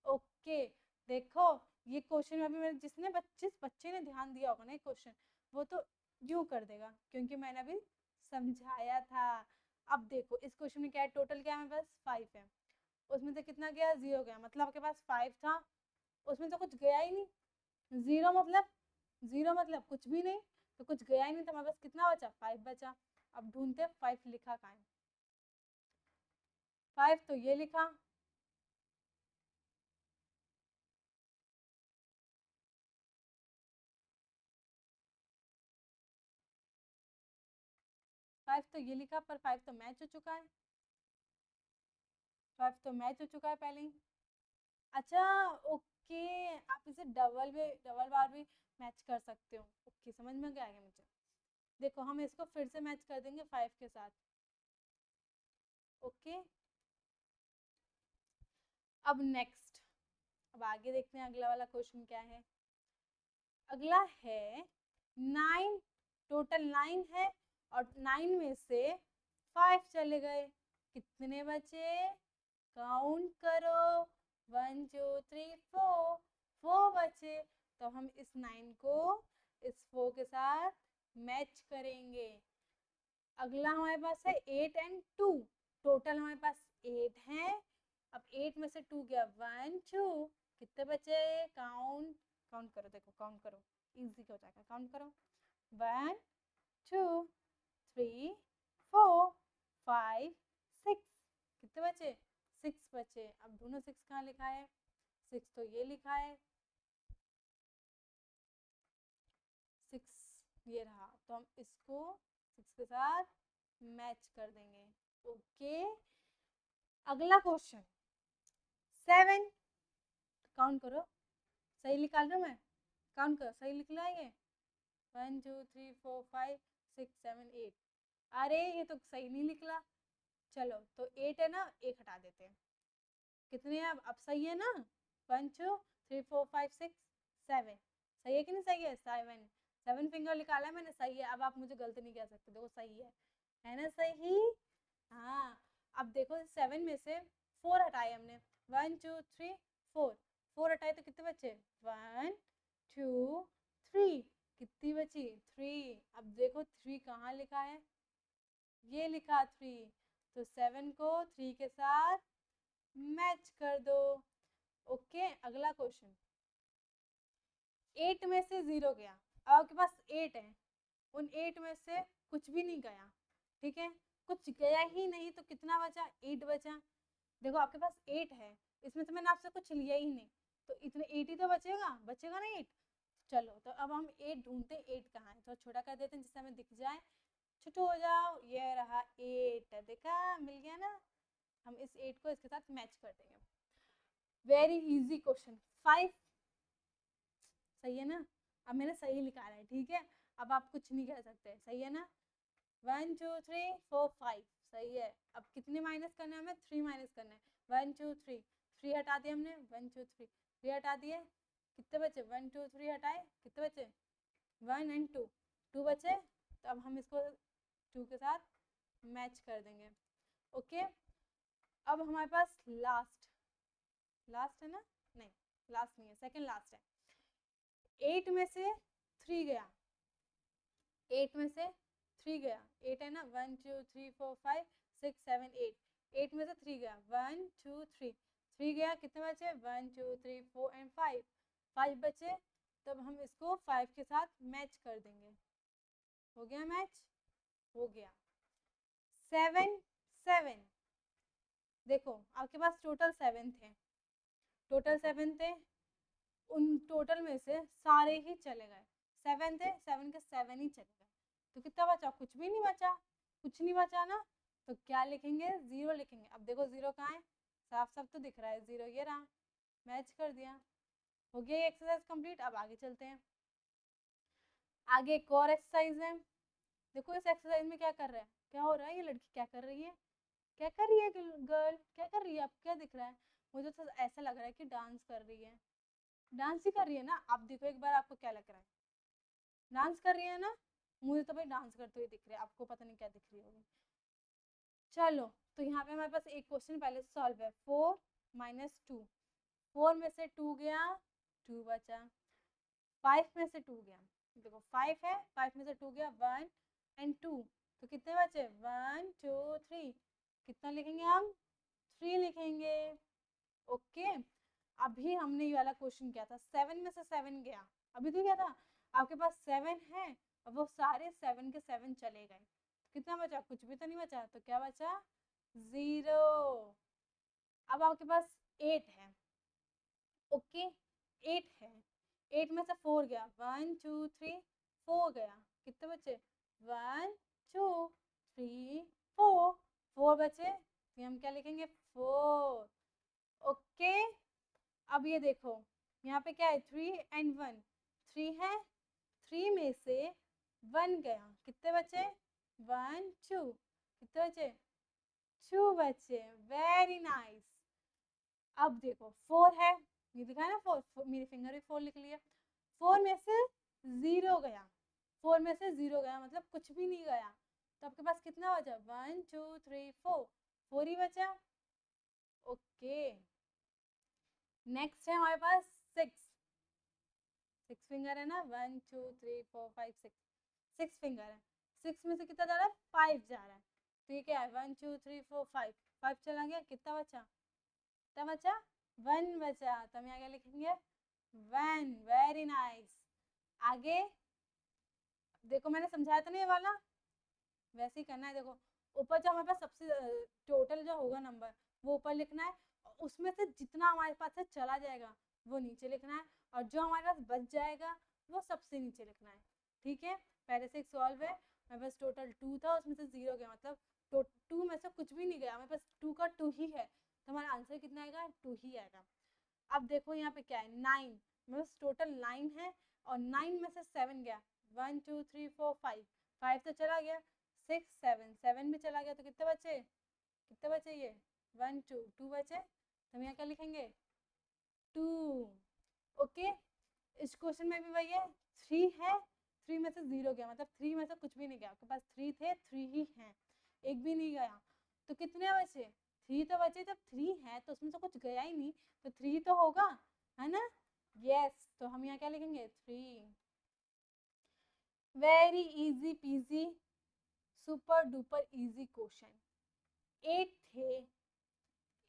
ओके। देखो ये क्वेश्चन अभी मेरे जिस बच्चे ने ध्यान दिया होगा ना क्वेश्चन, वो तो यूं कर देगा क्योंकि मैंने अभी समझाया था। अब देखो इस क्वेश्चन में क्या है? टोटल क्या है मेरे पास? 5 है, उसमें से कितना गया? 0 गया, मतलब आपके पास 5 था, उसमें तो कुछ गया ही नहीं। 0 मतलब, 0 मतलब कुछ भी नहीं, तो कुछ गया ही नहीं, तो हमारे पास कितना बचा? 5 बचा। अब ढूंढते 5 लिखा कहाँ है? 5 तो ये लिखा, 5 तो ये लिखा, पर 5 तो मैच हो चुका है, 5 तो मैच हो चुका है पहले ही। अच्छा ओके, आप इसे डबल बार भी मैच कर सकते हो। ओके समझ में आ गया मुझे। देखो हम इसको फिर से मैच कर देंगे 5 के साथ। ओके अब नेक्स्ट, अब आगे देखते हैं अगला वाला क्वेश्चन क्या है। अगला है 9, टोटल 9 है और 9 में से 5 चले गए, कितने बचे? काउंट करो। 1 2 3 4, 4 बचे। तो हम इस 9 को इस 4 के साथ मैच करेंगे। अगला हमारे पास है 8 एंड 2, टोटल हमारे पास 8 है। अब 8 में से 2 गया 1 2, कितने बचे? काउंट काउंट करो, देखो काउंट करो, इजी हो जाएगा, काउंट करो 1 2 3 4 5 6, कितने बचे? 6 बचे। अब दोनों 6 कहाँ लिखा है? 6 तो ये लिखा है, 6 ये रहा, तो हम इसको 6 के साथ मैच कर देंगे। ओके, अगला क्वेश्चन 7, काउंट करो, सही निकाल रहा हूँ मैं, काउंट करो, सही लिख रहा है ये 1 2 3 4 5 6 7 8। अरे ये तो सही नहीं निकला। चलो तो 8 है ना, 1 हटा देते हैं। कितने हैं अब सही है ना? 1 2 3 4 5 6 7, सही है कि नहीं? सही है, 7 फिंगर निकाला है मैंने, सही है। अब आप मुझे गलत नहीं कह सकते, देखो सही है ना? सही। हाँ, अब देखो 7 में से 4 हटाए हमने, 1 2 3 4, 4 हटाए तो कितने बचे? 1 2 3, कितनी बची? 3। अब देखो 3 कहाँ लिखा है? ये लिखा 3, तो 7 को 3 के साथ मैच कर दो। ओके, अगला क्वेश्चन 8 में से 0 गया। अब आपके पास 8 है, उन 8 में से कुछ भी नहीं गया, ठीक है, कुछ गया ही नहीं, तो कितना बचा? 8 बचा। देखो आपके पास 8 है, इसमें से मैंने आपसे कुछ लिया ही नहीं, तो इतने 8 ही तो बचेगा, बचेगा ना 8। चलो तो अब हम 8 ढूंढते हैं, 8 कहाँ है, तो छोटा कर देते हैं जिससे हमें दिख जाए, छोटू हो जाओ, ये रहा 8, देखा, मिल गया ना। हम इस 8 को इसके साथ मैच कर देंगे। Very easy question. 5 सही है ना? अब मैंने सही लिखा है, ठीक है, अब आप कुछ नहीं कह सकते, सही है ना? 1 2 3 4 5, सही है। अब कितने माइनस करना है हमें? 3 माइनस करना है। 1 2 3, 3 हटा दिए हमने, 1 2 3, 3 हटा दिए, कितने बचे? 1 2 3 हटाए, कितने बचे? 1 एंड 2, 2 बचे। तो अब हम इसको 2 के साथ मैच कर देंगे। ओके, अब हमारे पास लास्ट लास्ट है ना? नहीं, लास्ट नहीं है, सेकंड लास्ट है। 8 में से 3 गया, 8 में से 3 गया, 8 है ना, 1 2 3 4 5 6 7 8, 8 में से 3 गया, 1 2 3, 3 गया, कितने बचे? 1 2 3 4 एंड 5, 5 बचे। तब हम इसको 5 के साथ मैच कर देंगे। हो गया मैच? हो गया। 7 7, देखो आपके पास टोटल 7 थे, टोटल 7 थे, उन टोटल में से सारे ही चले गए, 7 थे, 7 के 7 ही चले गए, तो कितना बचा? कुछ भी नहीं बचा, कुछ नहीं बचा ना, तो क्या लिखेंगे? 0 लिखेंगे। अब देखो 0 कहाँ है? साफ साफ तो दिख रहा है 0, ये रहा, मैच कर दिया। हो गया ये एक्सरसाइज कंप्लीट। अब आगे चलते हैं, आगे एक और एक्सरसाइज है। देखो इस एक्सरसाइज में क्या कर रहा है, क्या हो रहा है, ये लड़की क्या कर रही है, क्या कर रही है गर्ल, क्या कर रही है? आपको क्या दिख रहा है? मुझे तो ऐसा लग रहा है कि डांस कर रही है, डांस ही कर रही है ना? आप देखो एक बार, आपको क्या लग रहा है? डांस कर रही है ना? मुझे तो भाई डांस करते हुए दिख रहे हैं, आपको पता नहीं क्या दिख रही होगी। चलो तो यहाँ पे हमारे पास एक क्वेश्चन पहले सॉल्व है। 4 माइनस 2, 4 में से 2 गया, 2 बचा। 5 में से 2 गया, देखो 5 है, 5 में से 2 गया, 1 एंड 2, तो कितने बचे? 1 2 3, कितना लिखेंगे हम? 3 लिखेंगे। ओके, अभी हमने ये वाला क्वेश्चन किया था, 7 में से 7 गया, अभी तो क्या था, आपके पास 7 है और वो सारे 7 के 7 चले गए, कितना बचा? कुछ भी तो नहीं बचा, तो क्या बचा? 0। अब आपके पास 8 है, ओके, 8 है, 8 में से 4 गया, 1 2 3 4 गया, कितने बचे? 1 2 3 4, 4 बचे, फिर हम क्या लिखेंगे? 4। ओके, अब ये देखो यहाँ पे क्या है? 3 एंड 1, 3 है, 3 में से 1 गया, कितने बचे? 1 2, कितने बचे? 2 बचे। Very nice. अब देखो 4 है, ये दिखा है ना 4, मेरी फिंगर भी 4 लिख लिया। 4 में से 0 गया, 4 में से 0 गया मतलब कुछ भी नहीं गया, तो आपके पास कितना बचा? 1 2 3 4, 4 ही बचा। ओके, नेक्स्ट है हमारे पास 6, 6 फिंगर है ना, 1 2 3 4 5 6, 6 फिंगर है। 6 में से कितना जा रहा है, 5 जा रहा है। तो ये क्या है, 1 2 3 4 5, 5 चला गया, कितना बचा, कितना बचा, 1 बचा। तो हम यहाँ क्या लिखेंगे, 1। Very nice. आगे देखो, मैंने समझाया था ना ये वाला, वैसे ही करना है। देखो ऊपर जो हमारे पास सबसे टोटल जो होगा नंबर, वो ऊपर लिखना है, उसमें से जितना हमारे पास से चला जाएगा वो नीचे लिखना है, और जो हमारे पास बच जाएगा वो सबसे नीचे लिखना है। ठीक है, पहले से एक सॉल्व है। हमारे पास टोटल 2 था, उसमें से 0 गया, मतलब 2 में से कुछ भी नहीं गया, हमारे पास 2 का 2 ही है, तो हमारा आंसर कितना आएगा, 2 ही आएगा। अब देखो यहाँ पे क्या है, 9, मेरे पास टोटल 9 है, और 9 में से 7 गया, 1 2 3 4 5, 5 तो चला गया, 6 7, 7 भी चला गया, तो कितने बचे, कितने बचे ये, 1 2, 2 बचे। तो हम यहाँ क्या लिखेंगे, 2। ओके, इस क्वेश्चन में भी वही है, 3 है, 3 में से 0 गया, मतलब 3 में से कुछ भी नहीं गया, आपके पास 3 थे, 3 ही हैं, एक भी नहीं गया, तो कितने बचे, 3 तो बचे। जब 3 है तो उसमें से कुछ गया ही नहीं, तो 3 तो होगा, है ना, यस। तो हम यहाँ क्या लिखेंगे, 3। Very easy PG, super duper easy question. 8 थे,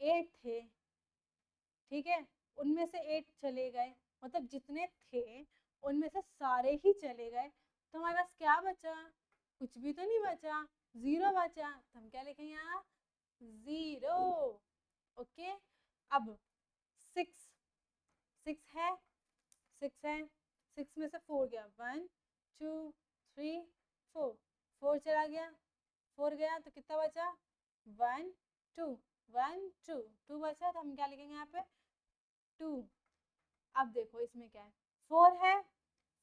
8 थे, ठीक है, उनमें से 8 चले गए, मतलब जितने थे उनमें से सारे ही चले गए, तो हमारे पास क्या बचा, कुछ भी तो नहीं बचा, 0 बचा। तो हम क्या लिखेंगे यहाँ, 0। ओके, अब 6, 6 है, 6 है, 6 में से 4 गया, 1 2 3 4, 4 चला गया, 4 गया, तो कितना बचा, 1 2, 1 2, 2 बचा, तो हम क्या लिखेंगे यहाँ पे, 2। अब देखो इसमें क्या है, 4 है,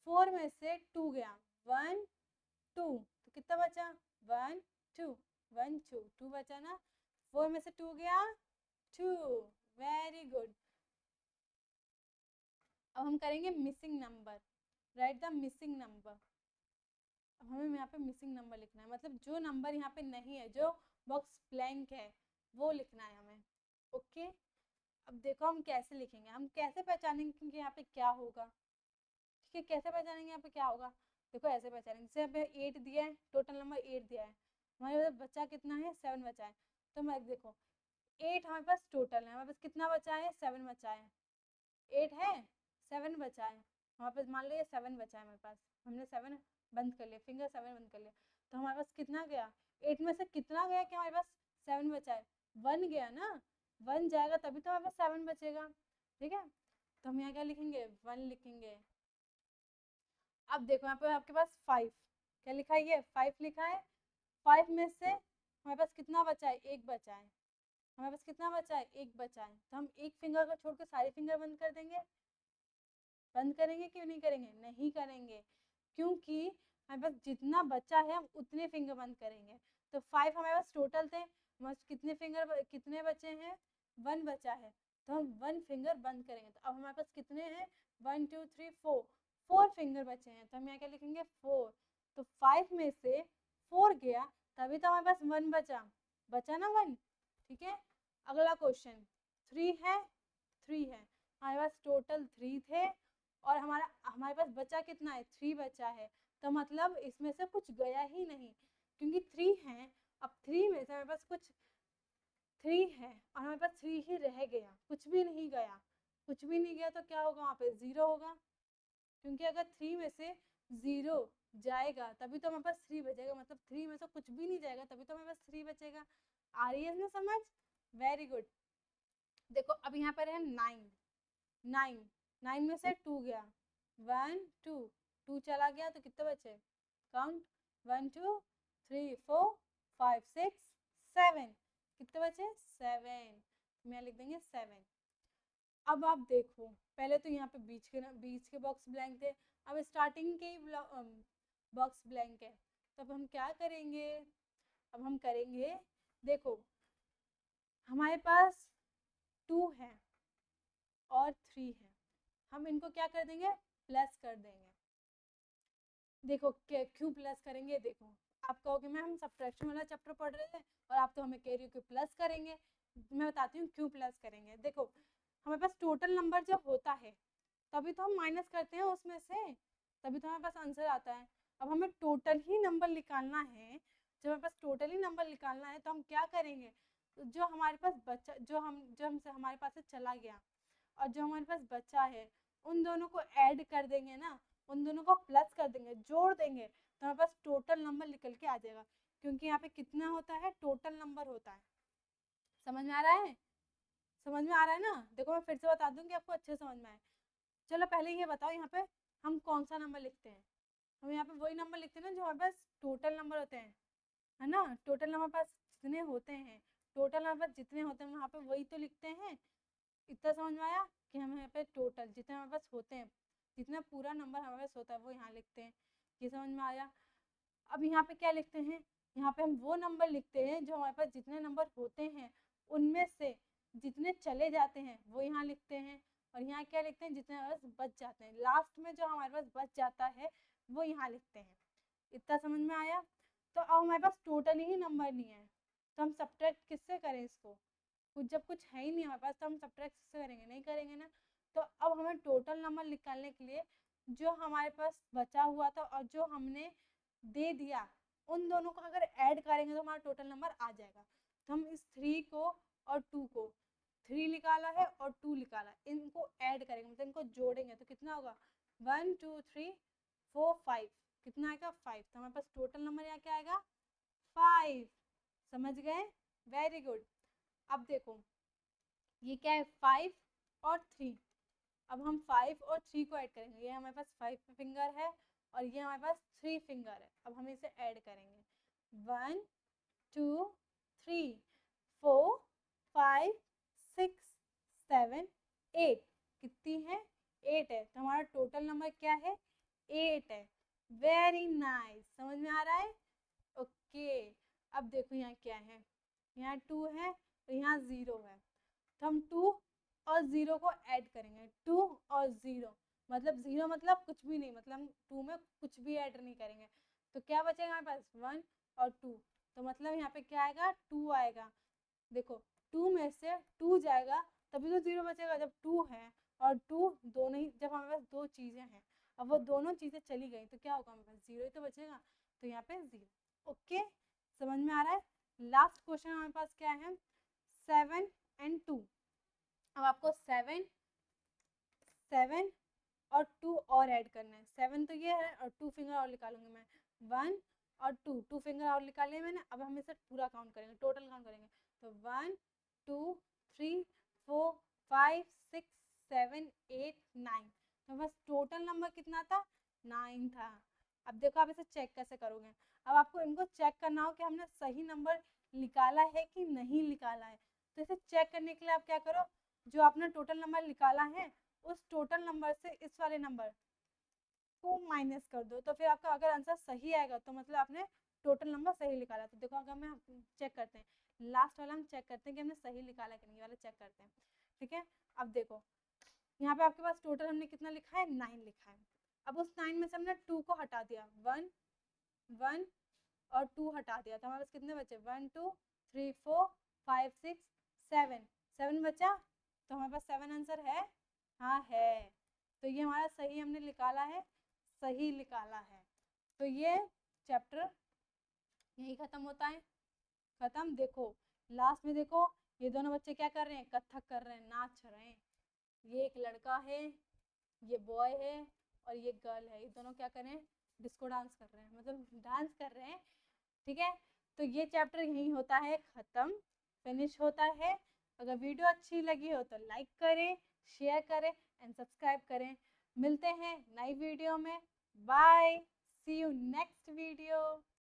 4 में से 2 गया, 1 2, तो कितना बचा, 1 2, 1 2, 2 बचा ना, 4 में से 2 गया, 2। Very good. अब हम करेंगे missing number, right the missing number. अब हमें यहाँ पे मिसिंग नंबर लिखना है, मतलब जो नंबर यहाँ पे नहीं है, जो बॉक्स ब्लैंक है, वो लिखना है हमें। ओके, अब देखो हम कैसे लिखेंगे, हम कैसे पहचानेंगे कि यहाँ पे क्या होगा, ठीक है, कैसे पहचानेंगे यहाँ पे क्या होगा। देखो ऐसे पहचानेंगे, जैसे यहाँ पे 8 दिया है, टोटल नंबर 8 दिया है, हमारे पास बचा कितना है, 7 बचा है। तो मैं देखो 8 हमारे पास टोटल है, हमारे पास कितना बचा है, 7 बचा है, 8 है, 7 बचा है, हमारे पास मान लो ये 7 बचा है हमारे पास, हमने 7 बंद कर लिया, फिंगर 7 बंद कर लिया, तो हमारे पास कितना गया, 8 में से कितना गया कि हमारे पास 7 बचा है, 1 गया ना, 1 जाएगा तभी तो हमारे पास 7 बचेगा। ठीक है, तो हम यहाँ क्या लिखेंगे, 1 लिखेंगे। अब देखो यहाँ पे आपके पास 5, क्या लिखा है, ये 5 लिखा है, 5 में से हमारे पास कितना बचा है, 1 बचा है, हमारे पास कितना बचा है, 1 बचा है, तो हम एक फिंगर को छोड़ के सारे फिंगर बंद कर देंगे। बंद करेंगे क्यों नहीं करेंगे, नहीं करेंगे, क्योंकि हमारे पास जितना बचा है हम उतने फिंगर बंद करेंगे। तो 5 हमारे पास टोटल थे, हमारे कितने फिंगर कितने बचे हैं, 1 बचा है, तो हम 1 फिंगर बंद करेंगे। तो अब हमारे पास कितने हैं, 1 2 3 4, 4 फिंगर बचे हैं, तो हम यहाँ क्या लिखेंगे, 4। तो 5 में से 4 गया, तभी तो हमारे पास 1 बचा, बचा ना 1। ठीक है, अगला क्वेश्चन, 3 है, 3 है, हमारे पास टोटल 3 थे, और हमारे पास बचा कितना है, 3 बचा है, तो मतलब इसमें से कुछ गया ही नहीं, क्योंकि 3 है। अब 3 में से हमारे पास कुछ 3 है, और हमारे पास 3 ही रह गया, कुछ भी नहीं गया, कुछ भी नहीं गया, तो क्या होगा, वहाँ पे 0 होगा, क्योंकि अगर 3 में से 0 जाएगा तभी तो हमारे पास 3 बचेगा, मतलब 3 में से कुछ भी नहीं जाएगा तभी तो हमारे पास 3 बचेगा। आ रही है इसमें समझ, वेरी गुड। देखो अब यहाँ पर है 9, 9, 9 में से 2 गया, 1 2, 2 चला गया, तो कितने बचे, काउंट, 1 2 3 4 5 6 7, कितने बचे, 7, मैं लिख देंगे 7। अब आप देखो, पहले तो यहाँ पे बीच के बॉक्स ब्लैंक थे, अब स्टार्टिंग के ही बॉक्स ब्लैंक है, तो अब हम क्या करेंगे, अब हम करेंगे, देखो हमारे पास 2 है और 3 है, हम इनको क्या कर देंगे, प्लस कर देंगे। देखो क्यों प्लस करेंगे, देखो आप कहोगे मैम हम सब्ट्रैक्शन वाला चैप्टर पढ़ रहे थे और आप तो हमें कह रही हो कि प्लस करेंगे, मैं बताती हूँ क्यों प्लस करेंगे। देखो हमारे पास टोटल नंबर जब होता है तभी तो हम माइनस करते हैं उसमें से, तभी तो हमारे पास आंसर आता है। अब हमें टोटल ही नंबर निकालना है, जब हमारे पास टोटल ही नंबर निकालना है तो हम क्या करेंगे, तो जो हमारे पास बचा, जो हमसे हमारे पास से चला गया और जो हमारे पास बचा है, उन दोनों को ऐड कर देंगे ना, उन दोनों को प्लस कर देंगे, जोड़ देंगे, तो हमारे पास टोटल नंबर निकल के आ जाएगा। क्योंकि यहाँ पे कितना होता है, टोटल नंबर होता है। समझ में आ रहा है? समझ में आ रहा है ना? देखो मैं फिर से बता दूंगी, आपको अच्छे समझ में आए। चलो पहले ये बताओ, यहाँ पे हम कौन सा नंबर लिखते हैं? हम यहाँ पे वही नंबर लिखते हैं ना जो हमारे पास टोटल नंबर होते हैं, है ना? टोटल नंबर पास जितने होते हैं, टोटल नंबर जितने होते हैं वहाँ पे वही तो लिखते हैं। इतना समझ में आया कि हम यहाँ पे टोटल जितने हमारे पास होते हैं, जितना पूरा नंबर हमारे पास होता है वो यहाँ लिखते हैं। ये समझ में आया? अब यहाँ पे क्या लिखते हैं, यहाँ पे हम वो नंबर लिखते हैं जो हमारे पास जितने नंबर होते हैं उनमें से जितने चले जाते हैं वो यहाँ लिखते हैं। और यहाँ क्या लिखते हैं, जितने हमारे पास बच जाते हैं, लास्ट में जो हमारे पास बच जाता है वो यहाँ लिखते हैं। इतना समझ में आया? तो अब हमारे पास टोटल ही नंबर नहीं है, तो हम सब्ट्रैक्ट किससे करें इसको? कुछ जब कुछ है ही नहीं हमारे पास तो हम सब्ट्रैक्ट किससे करेंगे? नहीं करेंगे ना। तो अब हमें टोटल नंबर निकालने के लिए जो हमारे पास बचा हुआ था और जो हमने दे दिया, उन दोनों को अगर ऐड करेंगे तो हमारा टोटल नंबर आ जाएगा। तो हम इस 3 को और 2 को, 3 निकाला है और 2 निकाला, इनको ऐड करेंगे, मतलब इनको जोड़ेंगे तो कितना होगा, 1 2 3 4 5, कितना आएगा 5। तो हमारे पास टोटल नंबर यहाँ क्या आएगा, 5। समझ गए? Very good. अब देखो ये क्या है, 5 और 3। अब हम 5 और 3 को ऐड करेंगे, ये हमारे पास 5 फिंगर है और ये हमारे पास 3 फिंगर है। अब हम इसे ऐड करेंगे, 1 2 3 4 5 6 7 8, कितनी है, 8 है। तो हमारा टोटल नंबर क्या है, 8 है। वेरी नाइस, समझ में आ रहा है? ओके। अब देखो यहाँ क्या है, यहाँ 2 है और यहाँ 0 है, तो हम 2 और 0 को ऐड करेंगे, 2 और 0 मतलब 0 मतलब कुछ भी नहीं, मतलब हम 2 में कुछ भी ऐड नहीं करेंगे। तो क्या बचेगा हमारे पास, 1 और 2, तो मतलब यहाँ पे क्या आएगा, 2 आएगा। देखो 2 में से 2 जाएगा तभी तो 0 बचेगा, जब 2 है और 2 दोनों ही, जब हमारे पास दो चीज़ें हैं, अब वो दोनों चीज़ें चली गई तो क्या होगा, हमारे पास 0 ही तो बचेगा। तो यहाँ पे 0। ओके, समझ में आ रहा है? लास्ट क्वेश्चन हमारे पास क्या है, 7 एंड 2। अब आपको 7 और 2 और ऐड करना है। 7 तो ये है और 2 फिंगर और निकालूंगी मैं, 1 और 2 फिंगर और निकाले मैंने। अब हम इसे पूरा काउंट करेंगे, टोटल काउंट करेंगे, तो 1 2 3 4 5 6 7 8 9। तो बस टोटल नंबर कितना था, 9 था। अब देखो आप इसे चेक कैसे करोगे। अब आपको इनको चेक करना हो कि हमने सही नंबर निकाला है कि नहीं निकाला है। तो इसे चेक करने के लिए आप क्या करो, जो आपने टोटल नंबर निकाला है उस टोटल नंबर से इस वाले नंबर को माइनस कर दो, तो फिर आपका अगर आंसर सही आएगा तो मतलब आपने टोटल नंबर सही निकाला। तो देखो अगर हम चेक करते हैं, लास्ट वाला हम चेक करते हैं कि हमने सही निकाला कि नहीं, वाला चेक करते हैं। ठीक है, अब देखो यहाँ पे आपके पास टोटल हमने कितना लिखा है, 9 लिखा है। अब उस 9 में से हमने 2 को हटा दिया, 1 1 और 2 हटा दिया, तो हमारे पास कितने बचे, 1 2 3 4 5 6 7, 7 बचा। तो हमारे पास 7 आंसर है, हाँ है। तो ये हमारा सही हमने निकाला है, सही निकाला है। तो ये चैप्टर यही खत्म होता है। खत्म। देखो लास्ट में देखो ये दोनों बच्चे क्या कर रहे हैं, कथक कर रहे हैं, नाच रहे हैं। ये एक लड़का है, ये बॉय है और ये गर्ल है, ये दोनों क्या कर रहे हैं, डिस्को डांस कर रहे हैं, मतलब डांस कर रहे हैं। ठीक है, तो ये चैप्टर यही होता है खत्म, फिनिश होता है। अगर वीडियो अच्छी लगी हो तो लाइक करें, शेयर करें एंड सब्सक्राइब करें। मिलते हैं नई वीडियो में। Bye, see you next video.